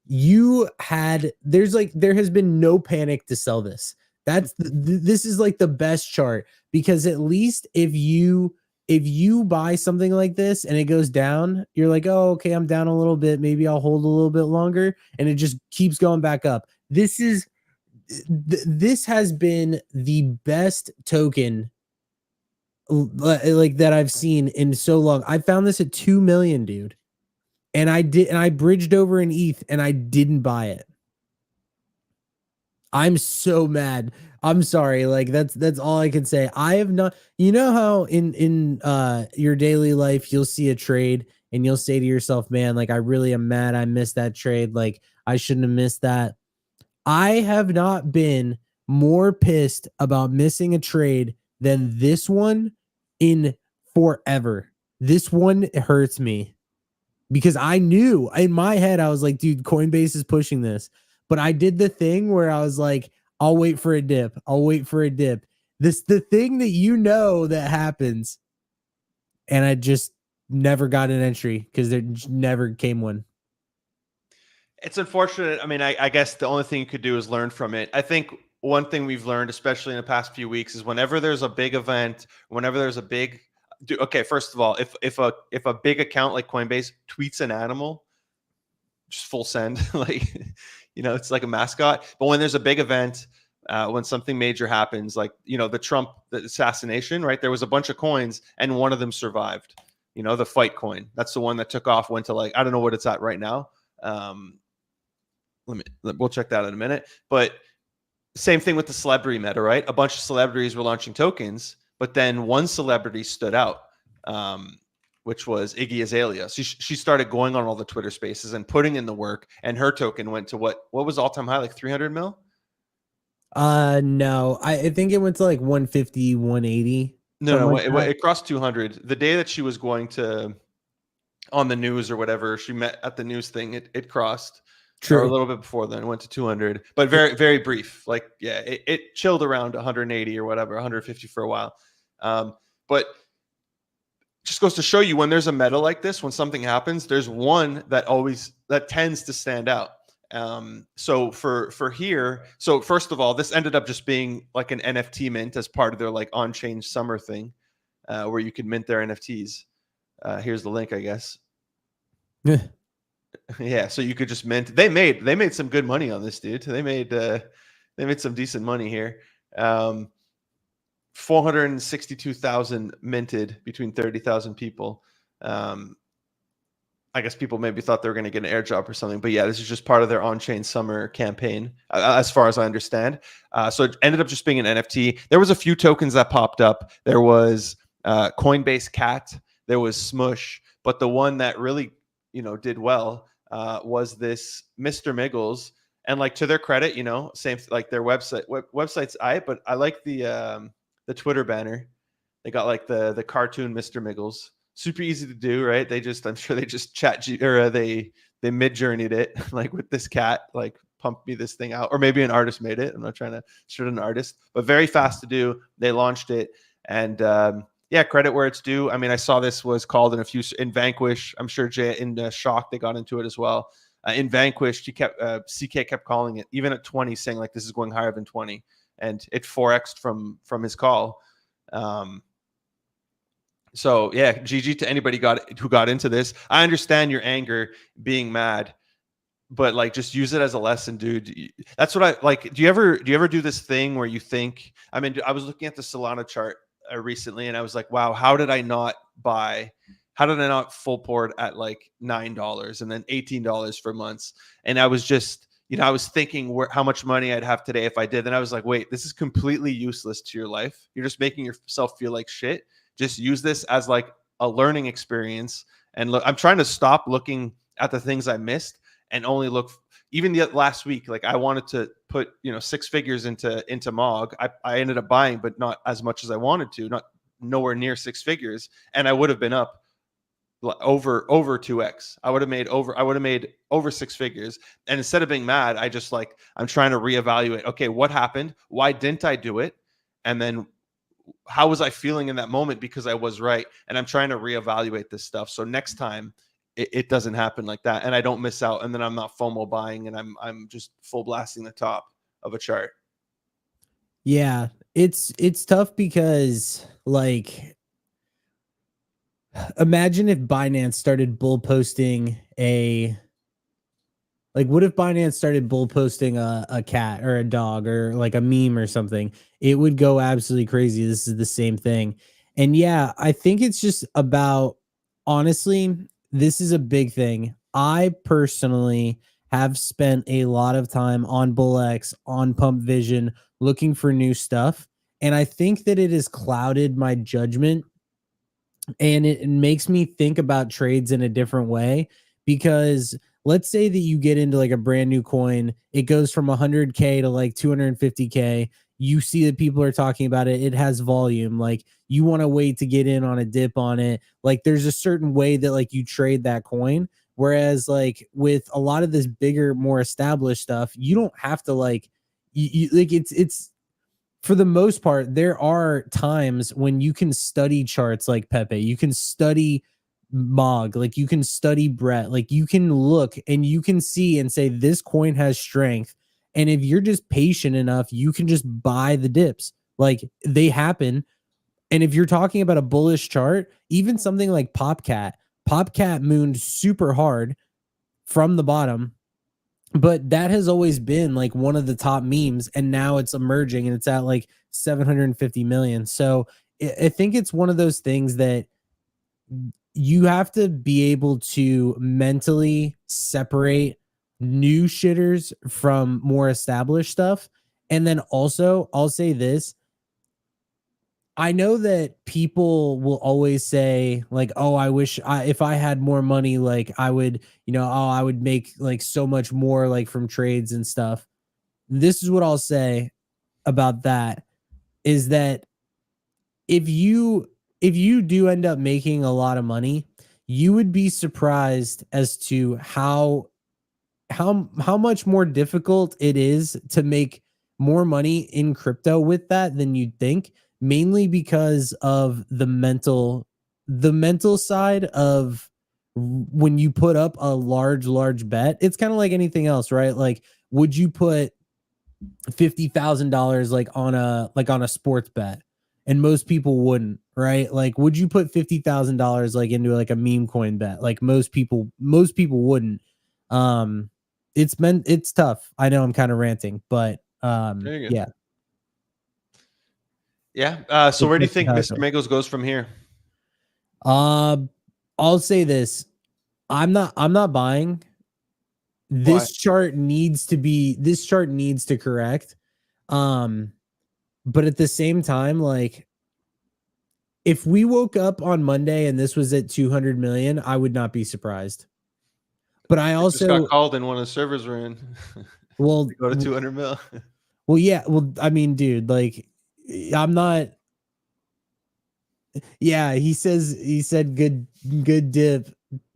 Speaker 2: there has been no panic to sell this. This is like the best chart, because at least if you buy something like this and it goes down, you're like, oh, okay, I'm down a little bit, maybe I'll hold a little bit longer, and it just keeps going back up. This has been the best token like that I've seen in so long. I found this at 2 million, dude. And I bridged over an ETH and I didn't buy it. I'm so mad. I'm sorry. Like that's all I can say. I have not, how in your daily life you'll see a trade and you'll say to yourself, man, like I really am mad I missed that trade. Like I shouldn't have missed that. I have not been more pissed about missing a trade than this one in forever. This one hurts me. Because I knew in my head, I was like, dude, Coinbase is pushing this. But I did the thing where I was like, I'll wait for a dip. I'll wait for a dip. The thing that happens. And I just never got an entry because there never came one.
Speaker 1: It's unfortunate. I mean, I guess the only thing you could do is learn from it. I think one thing we've learned, especially in the past few weeks, is whenever there's a big event, whenever there's a big, okay, first of all, if a big account like Coinbase tweets an animal, just full send, like, it's like a mascot. But when there's a big event, when something major happens, like, the Trump assassination, right? There was a bunch of coins and one of them survived. The fight coin. That's the one that took off, went to, like, I don't know what it's at right now. We'll check that in a minute. But same thing with the celebrity meta, right? A bunch of celebrities were launching tokens, but then one celebrity stood out, which was Iggy Azalea. So she started going on all the Twitter spaces and putting in the work, and her token went to what was all-time high, like 300 mil?
Speaker 2: No, I think it went to like 150, 180.
Speaker 1: No, it crossed 200. The day that she was going to on the news or whatever, she met at the news thing, it crossed. True. Or a little bit before then, it went to 200, but very, very brief. Like, yeah, it chilled around 180 or whatever, 150 for a while. But just goes to show you, when there's a meta like this, when something happens, there's one that tends to stand out. So for here, so first of all, this ended up just being like an NFT mint as part of their like on-chain summer thing, where you could mint their NFTs. Here's the link, I guess. Yeah, so you could just mint. They made some good money on this, dude. They made some decent money here. 462,000 minted between 30,000 people. I guess people maybe thought they were going to get an airdrop or something, but yeah, this is just part of their on-chain summer campaign, as far as I understand. So it ended up just being an NFT. There was a few tokens that popped up. There was Coinbase Cat. There was Smush, but the one that really did well was this Mr. Miggles. And like, to their credit, same like their website's but I like the Twitter banner. They got like the cartoon Mr. Miggles. Super easy to do, right? I'm sure they just they mid-journeyed it like with this cat, like, pump me this thing out, or maybe an artist made it. I'm not trying to shoot an artist, but very fast to do. They launched it, and yeah, credit where it's due. I mean, I saw this was called in Vanquish. I'm sure Jay in Shock, they got into it as well. In Vanquish, CK kept calling it, even at 20, saying like, this is going higher than 20, and it 4x'd from his call. So yeah, GG to anybody who got into this. I understand your anger, being mad, but like, just use it as a lesson, dude. That's what I like. Do you ever do this thing where you think, I mean, I was looking at the Solana chart recently, and I was like, wow, how did I not full port at like $9 and then $18 for months? And I was just, I was thinking how much money I'd have today if I did. And I was like, wait, this is completely useless to your life. You're just making yourself feel like shit. Just use this as like a learning experience. And look, I'm trying to stop looking at the things I missed and only look. Even the last week, like, I wanted to put 6 figures into MOG. I ended up buying, but not as much as I wanted to. Not nowhere near 6 figures, and I would have been up over 2x. I would have made over 6 figures. And instead of being mad, I'm trying to reevaluate. Okay, what happened? Why didn't I do it? And then, how was I feeling in that moment? Because I was right. And I'm trying to reevaluate this stuff, so next time it doesn't happen like that, and I don't miss out, and then I'm not FOMO buying, and I'm just full blasting the top of a chart.
Speaker 2: Yeah, it's tough because, like, imagine if Binance started bull posting what if Binance started bull posting a cat or a dog or like a meme or something? It would go absolutely crazy. This is the same thing. And yeah, I think it's just about, honestly, this is a big thing. I personally have spent a lot of time on BullX, on Pump Vision, looking for new stuff. And I think that it has clouded my judgment, and it makes me think about trades in a different way. Because let's say that you get into like a brand new coin, it goes from 100K to like 250K. You see that people are talking about it. It has volume. Like, you want to wait to get in on a dip on it. Like, there's a certain way that like you trade that coin. Whereas like with a lot of this bigger, more established stuff, you don't have to like, like it's for the most part, there are times when you can study charts like Pepe. You can study Mog, like you can study Brett, like you can look and you can see and say, this coin has strength. And if you're just patient enough, you can just buy the dips. Like they happen. And if you're talking about a bullish chart, even something like Popcat mooned super hard from the bottom, but that has always been like one of the top memes, and now it's emerging and it's at like 750 million. So I think it's one of those things that you have to be able to mentally separate new shitters from more established stuff. And then also, I'll say this, I know that people will always say like, "Oh, I wish if I had more money, like I would, I would make like so much more like from trades and stuff." This is what I'll say about that is that if you do end up making a lot of money, you would be surprised as to how much more difficult it is to make more money in crypto with that than you'd think, mainly because of the mental side of when you put up a large bet. It's kind of like anything else, right? Like, would you put $50,000 like on a sports bet? And most people wouldn't, right? Like, would you put $50,000 like into like a meme coin bet? Like most people wouldn't. It's tough. I know I'm kind of ranting, but yeah.
Speaker 1: Yeah. So where do you think Mr. Migos goes from here?
Speaker 2: I'll say this. I'm not buying. This chart needs to correct. But at the same time, like if we woke up on Monday and this was at 200 million, I would not be surprised. But I also
Speaker 1: just got called in one of the servers we're in.
Speaker 2: Well,
Speaker 1: go to 200 mil.
Speaker 2: Well, yeah. Well, I mean, dude, like I'm not. Yeah, he said good dip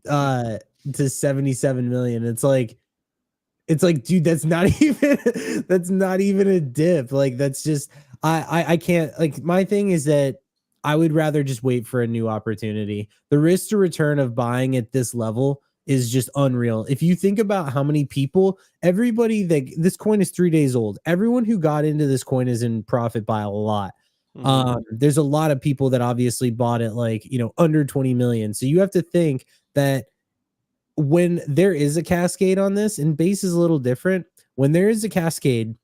Speaker 2: to 77 million. It's like, dude, that's not even a dip. Like that's just I can't, like, my thing is that I would rather just wait for a new opportunity. The risk to return of buying at this level is just unreal. If you think about how many people, everybody that this coin is 3 days old, everyone who got into this coin is in profit by a lot. There's a lot of people that obviously bought it like, under 20 million. So you have to think that when there is a cascade on this, and base is a little different, when there is a cascade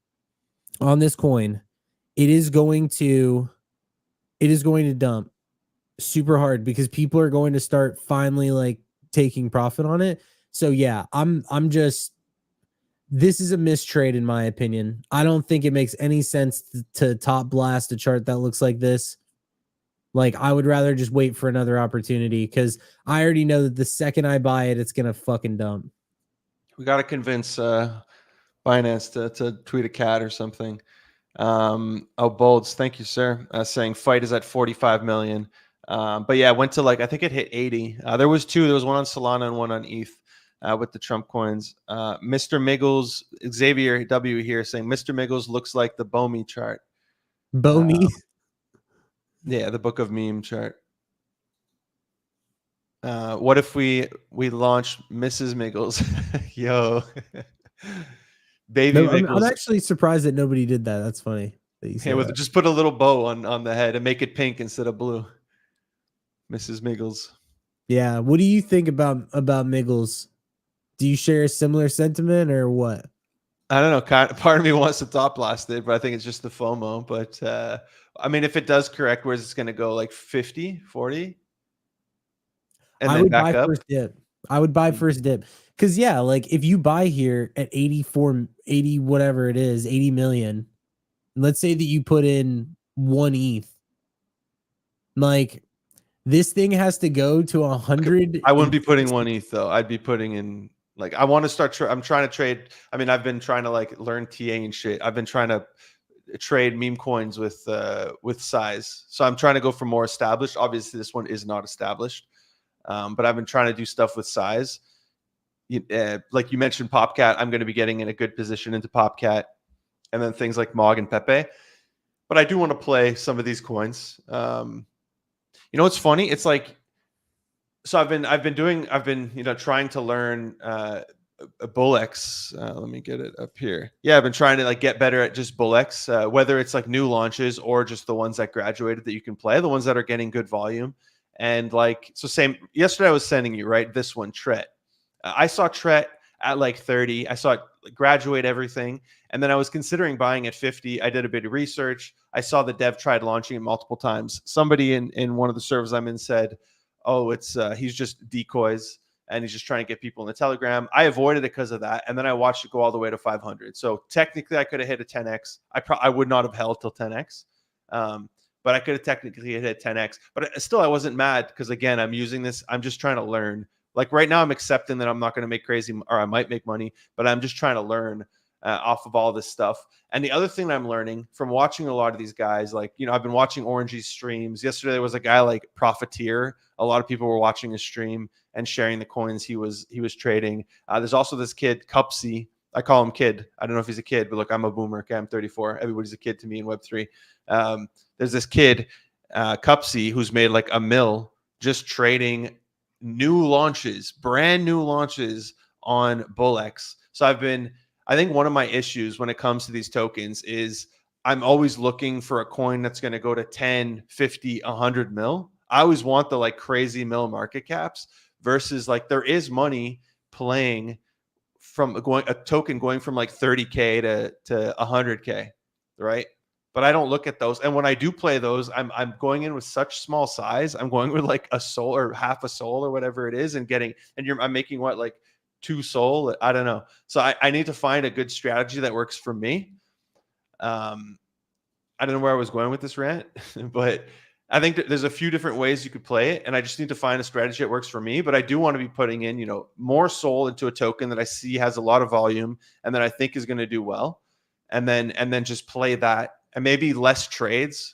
Speaker 2: on this coin, it is going to dump super hard because people are going to start finally like taking profit on it. So yeah, this is a mistrade in my opinion. I don't think it makes any sense to top blast a chart that looks like this. Like, I would rather just wait for another opportunity because I already know that the second I buy it, it's gonna fucking dump.
Speaker 1: We got to convince Binance to tweet a cat or something. Bolds, thank you, sir. Saying fight is at 45 million. But yeah, it went to like, I think it hit 80. There was two. There was one on Solana and one on ETH with the Trump coins. Mr. Miggles, Xavier W here saying Mr. Miggles looks like the Bomi chart.
Speaker 2: Bomi?
Speaker 1: Yeah, the Book of Meme chart. What if we launch Mrs. Miggles? Yo. Baby Miggles.
Speaker 2: I'm actually surprised that nobody did that. That's funny.
Speaker 1: That just put a little bow on the head and make it pink instead of blue. Mrs. Miggles.
Speaker 2: Yeah. What do you think about Miggles? Do you share a similar sentiment or what?
Speaker 1: I don't know. Part of me wants to top blast it, but I think it's just the FOMO. But I mean, if it does correct, where's it's going to go? Like 50, 40? And then back up?
Speaker 2: First dip. I would buy first dip. Because, yeah, like if you buy here at 80, whatever it is, 80 million, let's say that you put in 1 ETH, like this thing has to go to 100.
Speaker 1: I wouldn't be putting 1 ETH though. I'd be putting in, like, I want to start. I'm trying to trade. I mean, I've been trying to like learn TA and shit. I've been trying to trade meme coins with size. So I'm trying to go for more established. Obviously, this one is not established, but I've been trying to do stuff with size. Like you mentioned, Popcat. I'm going to be getting in a good position into Popcat, and then things like Mog and Pepe. But I do want to play some of these coins. You know what's funny? It's like, so I've been trying to learn Bullx. Let me get it up here. Yeah, I've been trying to like get better at just Bullx, whether it's like new launches or just the ones that graduated that you can play, the ones that are getting good volume. And like, so same yesterday I was sending you, right? This one, Tret. I saw Tret at like 30. I saw it graduate everything. And then I was considering buying at 50. I did a bit of research. I saw the dev tried launching it multiple times. Somebody in one of the servers I'm in said, oh, it's he's just decoys and he's just trying to get people in the Telegram. I avoided it because of that. And then I watched it go all the way to 500. So technically I could have hit a 10x. I would not have held till 10x. But I could have technically hit 10x. But still, I wasn't mad because, again, I'm using this. I'm just trying to learn. Like right now, I'm accepting that I'm not going to make crazy, or I might make money, but I'm just trying to learn off of all this stuff. And the other thing that I'm learning from watching a lot of these guys, like, you know, I've been watching Orangey's streams. Yesterday, there was a guy like Profiteer. A lot of people were watching his stream and sharing the coins he was trading. There's also this kid, Cupsy. I call him kid. I don't know if he's a kid, but look, I'm a boomer. Okay, I'm 34. Everybody's a kid to me in Web3. There's this kid, Cupsy, who's made like $1 million just trading new launches, brand new launches on Bullx. So I think one of my issues when it comes to these tokens is I'm always looking for a coin that's going to go to 10, 50, 100 mil. I always want the like crazy mil market caps versus like there is money playing from a token going from like 30K to 100K, right? But I don't look at those. And when I do play those, I'm going in with such small size. I'm going with like a soul or half a soul or whatever it is, and I'm making what, like 2 soul? I don't know. So I need to find a good strategy that works for me. I don't know where I was going with this rant, but I think that there's a few different ways you could play it, and I just need to find a strategy that works for me. But I do want to be putting in, you know, more soul into a token that I see has a lot of volume and that I think is going to do well, and then just play that, and maybe less trades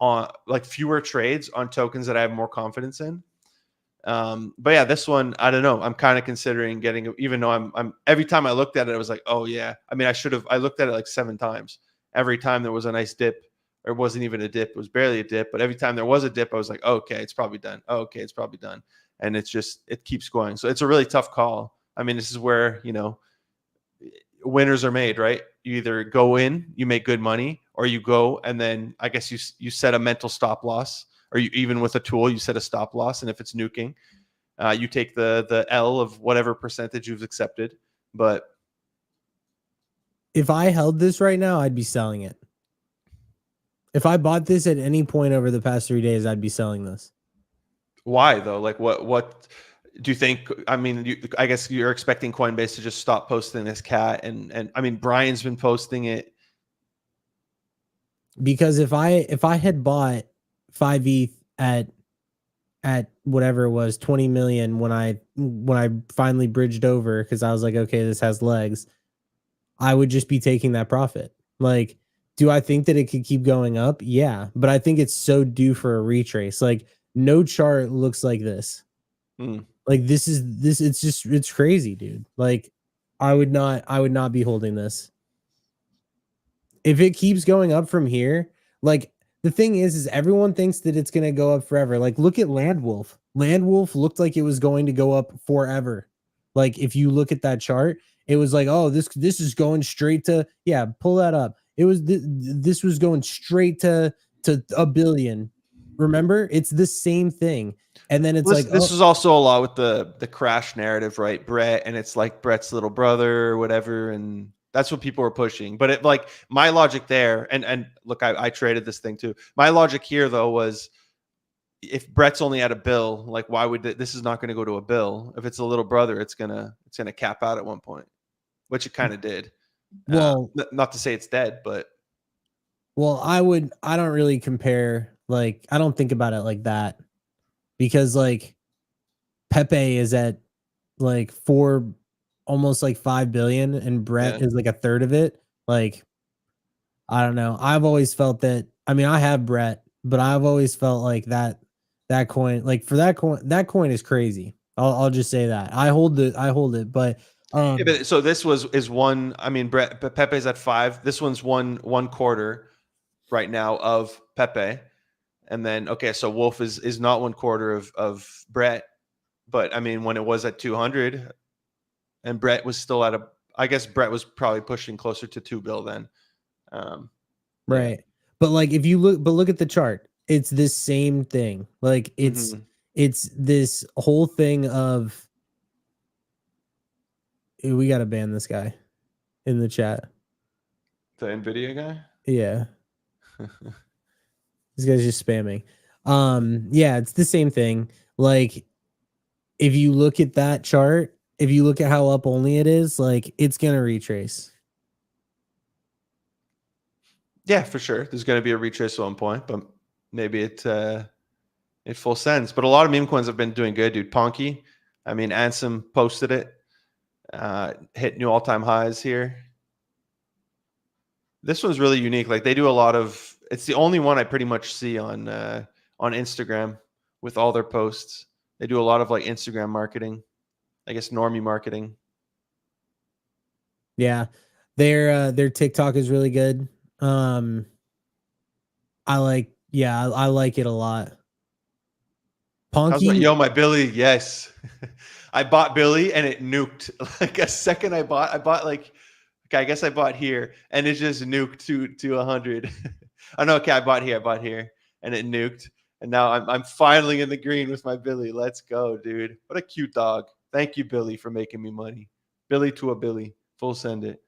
Speaker 1: on, like fewer trades on tokens that I have more confidence in. But yeah, this one, I don't know. I'm kind of considering getting, even though I'm every time I looked at it, I was like, oh yeah. I mean, I looked at it like 7 times. Every time there was a nice dip, or it wasn't even a dip, it was barely a dip. But every time there was a dip, I was like, oh, okay, it's probably done. Oh, okay, it's probably done. And it keeps going. So it's a really tough call. I mean, this is where, you know, winners are made, right? You either go in, you make good money, or you go and then I guess you set a mental stop loss, or you, even with a tool, you set a stop loss. And if it's nuking, you take the L of whatever percentage you've accepted. But
Speaker 2: if I held this right now, I'd be selling it. If I bought this at any point over the past 3 days, I'd be selling this.
Speaker 1: Why though? Like what do you think? I mean, I guess you're expecting Coinbase to just stop posting this cat, and I mean, Brian's been posting it.
Speaker 2: Because if I had bought 5 ETH at whatever it was, 20 million, when I finally bridged over, because I was like, okay, this has legs, I would just be taking that profit. Like, do I think that it could keep going up? Yeah, but I think it's so due for a retrace. Like, no chart looks like this. Like it's crazy, dude. Like, I would not be holding this. If it keeps going up from here, like, the thing is everyone thinks that it's going to go up forever. Like, look at Landwolf. Landwolf looked like it was going to go up forever. Like, if you look at that chart, it was like, oh, this is going straight to, yeah, pull that up. It was this was going straight to $1 billion. Remember, it's the same thing. And then it's
Speaker 1: this is also a lot with the crash narrative, right? Brett, and it's like Brett's little brother or whatever, and that's what people are pushing. But it, like, my logic there, and look, I traded this thing too. My logic here though was, if Brett's only at $1 billion, like, why would this is not going to go to $1 billion? If it's a little brother, it's gonna cap out at one point, which it kind of did.
Speaker 2: Well,
Speaker 1: not to say it's dead, but
Speaker 2: I don't really compare. Like, I don't think about it like that, because like Pepe is at like almost like 5 billion, and Brett is like a third of it. Like, I don't know. I've always felt that. I mean, I have Brett, but I've always felt like that coin, like, for that coin is crazy. I'll just say that. I hold it, but
Speaker 1: yeah, but so this is one. I mean, Pepe's at 5. This one's one quarter right now of Pepe, and then okay, so Wolf is not 1/4 of Brett, but I mean, when it was at 200, and Brett was still at I guess Brett was probably pushing closer to 2 bill then.
Speaker 2: Right. Yeah. But like if you look at the chart, it's this same thing. Like it's this whole thing of we got to ban this guy in the chat.
Speaker 1: The Nvidia guy?
Speaker 2: Yeah. This guy's just spamming. Yeah, it's the same thing. Like if you look at that chart, if you look at how up only it is, like it's going to retrace.
Speaker 1: Yeah, for sure. There's going to be a retrace at one point, but maybe it full sends. But a lot of meme coins have been doing good, dude. Ponky, I mean, Ansem posted it, hit new all-time highs here. This one's really unique. Like they do a lot of. It's the only one I pretty much see on Instagram with all their posts. They do a lot of like Instagram marketing, I guess normie marketing.
Speaker 2: Yeah, their TikTok is really good. I like it a lot. Ponky,
Speaker 1: my Billy, yes. I bought Billy and it nuked. Like a second I bought like, okay, I guess I bought here and it just nuked to 100. Oh no, okay, I bought here and it nuked. And now I'm finally in the green with my Billy. Let's go, dude. What a cute dog. Thank you, Billy, for making me money. Billy to a Billy. Full send it.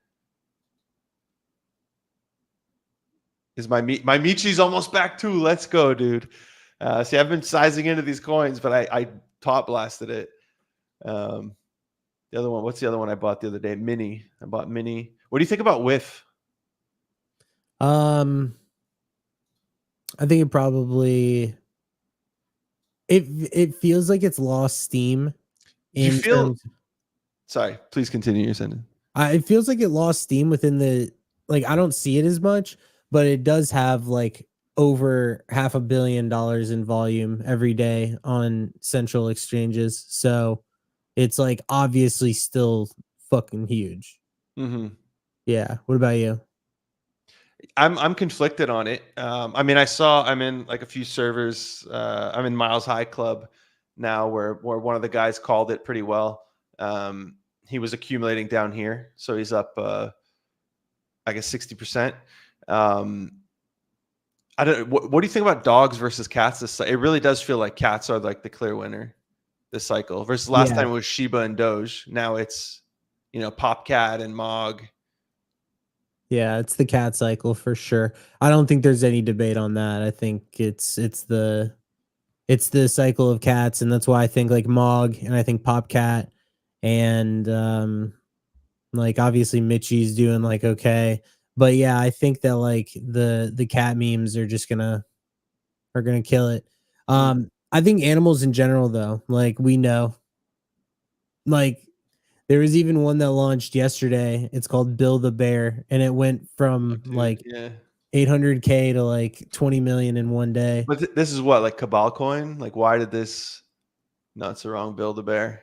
Speaker 1: Is my Michi's almost back too. Let's go, dude. See, I've been sizing into these coins, but I top blasted it. The other one, what's the other one I bought the other day? Mini. I bought Mini. What do you think about Whiff?
Speaker 2: I think it probably it feels like it's lost steam.
Speaker 1: Sorry, please continue your sentence.
Speaker 2: It feels like it lost steam within the like. I don't see it as much, but it does have like over $500 million in volume every day on central exchanges. So it's like obviously still fucking huge.
Speaker 1: Mm-hmm.
Speaker 2: Yeah. What about you?
Speaker 1: I'm conflicted on it. I mean, I'm in like a few servers. I'm in Miles High Club now, where one of the guys called it pretty well. He was accumulating down here, so he's up, I guess 60%. I don't. What do you think about dogs versus cats? It really does feel like cats are like the clear winner this cycle. Versus last time it was Shiba and Doge. Now it's Popcat and Mog.
Speaker 2: Yeah, it's the cat cycle for sure. I don't think there's any debate on that. I think it's the cycle of cats, and that's why I think like Mog and I think Popcat and like obviously Mitchie's doing like okay. But yeah, I think that like the cat memes are just gonna kill it. I think animals in general though, like we know. Like there was even one that launched yesterday. It's called Bill the Bear, and it went from like 800K to like 20 million in one day.
Speaker 1: But this is what, like Cabal coin? Like why did this? No, it's the wrong Bill the Bear.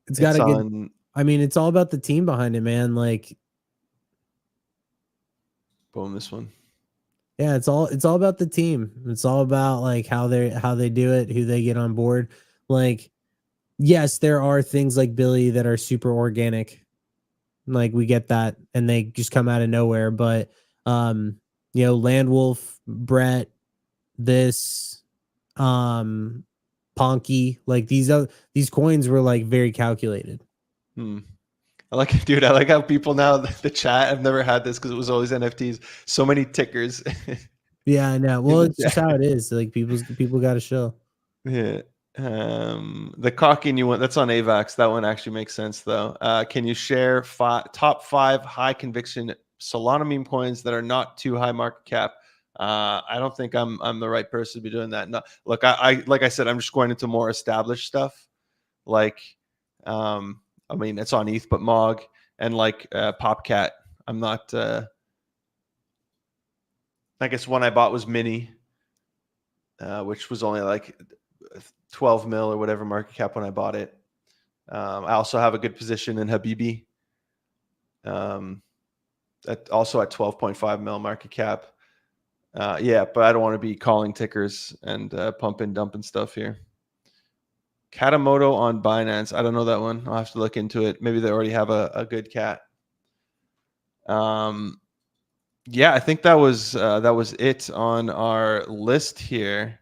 Speaker 2: It's got a good. I mean, it's all about the team behind it, man. Like,
Speaker 1: boom, this one.
Speaker 2: Yeah, it's all about the team. It's all about like how they do it, who they get on board. Like, yes, there are things like Billy that are super organic. Like we get that, and they just come out of nowhere. But Landwolf, Brett, this, Ponky, like these coins were like very calculated.
Speaker 1: I like it, dude. I like how people now the chat. I've never had this because it was always NFTs. So many tickers.
Speaker 2: Yeah, I know. Well, it's just how it is. Like people got to show.
Speaker 1: Yeah. The cocky new one that's on AVAX. That one actually makes sense though. Can you share top 5 high conviction Solana meme coins that are not too high market cap? I don't think I'm the right person to be doing that. No, look, I like I said, I'm just going into more established stuff. Like, I mean, it's on ETH, but Mog and like Popcat. I'm not. I guess one I bought was Mini, which was only like 12 mil or whatever market cap when I bought it. I also have a good position in Habibi. Also at 12.5 mil market cap. Yeah, but I don't want to be calling tickers and pumping, dumping stuff here. Katamoto on Binance. I don't know that one. I'll have to look into it. Maybe they already have a good cat. Yeah, I think that was it on our list here.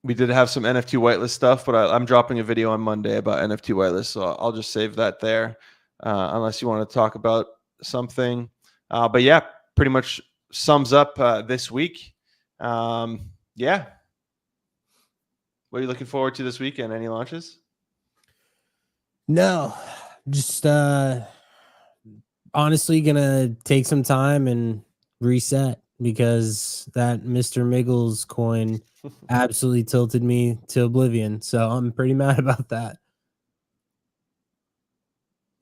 Speaker 1: We did have some NFT whitelist stuff, but I'm dropping a video on Monday about NFT whitelist, so I'll just save that there, unless you want to talk about something. But yeah, pretty much sums up this week. Yeah. What are you looking forward to this weekend? Any launches?
Speaker 2: No, just honestly gonna take some time and reset because that Mr. Miggles coin absolutely tilted me to oblivion. So I'm pretty mad about that.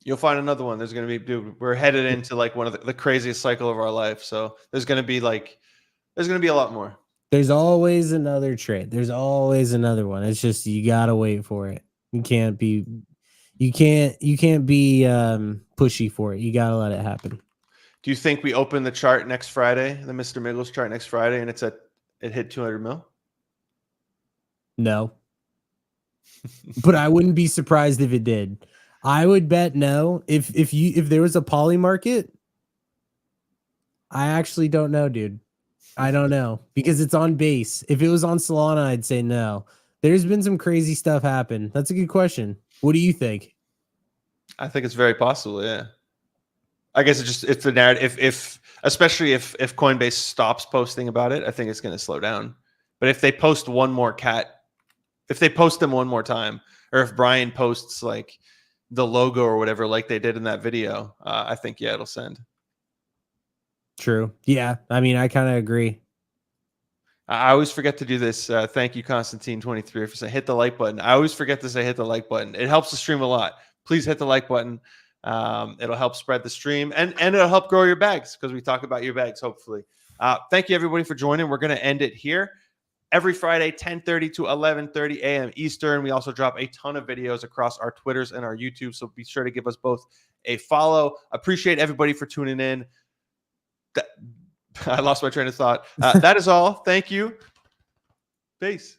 Speaker 1: You'll find another one. There's going to be, dude, we're headed into like one of the craziest cycle of our life. So there's going to be a lot more.
Speaker 2: There's always another trade. There's always another one. It's just you gotta wait for it. You can't be pushy for it. You gotta let it happen.
Speaker 1: Do you think we open the chart next Friday, the Mr. Miggles chart next Friday, and it hit 200 mil?
Speaker 2: No. But I wouldn't be surprised if it did. I would bet no. If there was a Polymarket, I actually don't know, dude. I don't know because it's on base. If it was on Solana, I'd say no. There's been some crazy stuff happen. That's a good question. What do you think?
Speaker 1: I think it's very possible. Yeah. I guess it's the narrative. Especially if Coinbase stops posting about it, I think it's going to slow down. But if they post one more if they post them one more time, or if Brian posts like the logo or whatever, like they did in that video, I think, yeah, it'll send.
Speaker 2: True. Yeah. I mean, I kind of agree.
Speaker 1: I always forget to do this. Thank you, Constantine23, for saying hit the like button. I always forget to say hit the like button. It helps the stream a lot. Please hit the like button. It'll help spread the stream and it'll help grow your bags because we talk about your bags, hopefully. Thank you, everybody, for joining. We're going to end it here. Every Friday, 10:30 to 11:30 a.m. Eastern. We also drop a ton of videos across our Twitters and our YouTube, so be sure to give us both a follow. Appreciate everybody for tuning in. I lost my train of thought. That is all. Thank you. Peace.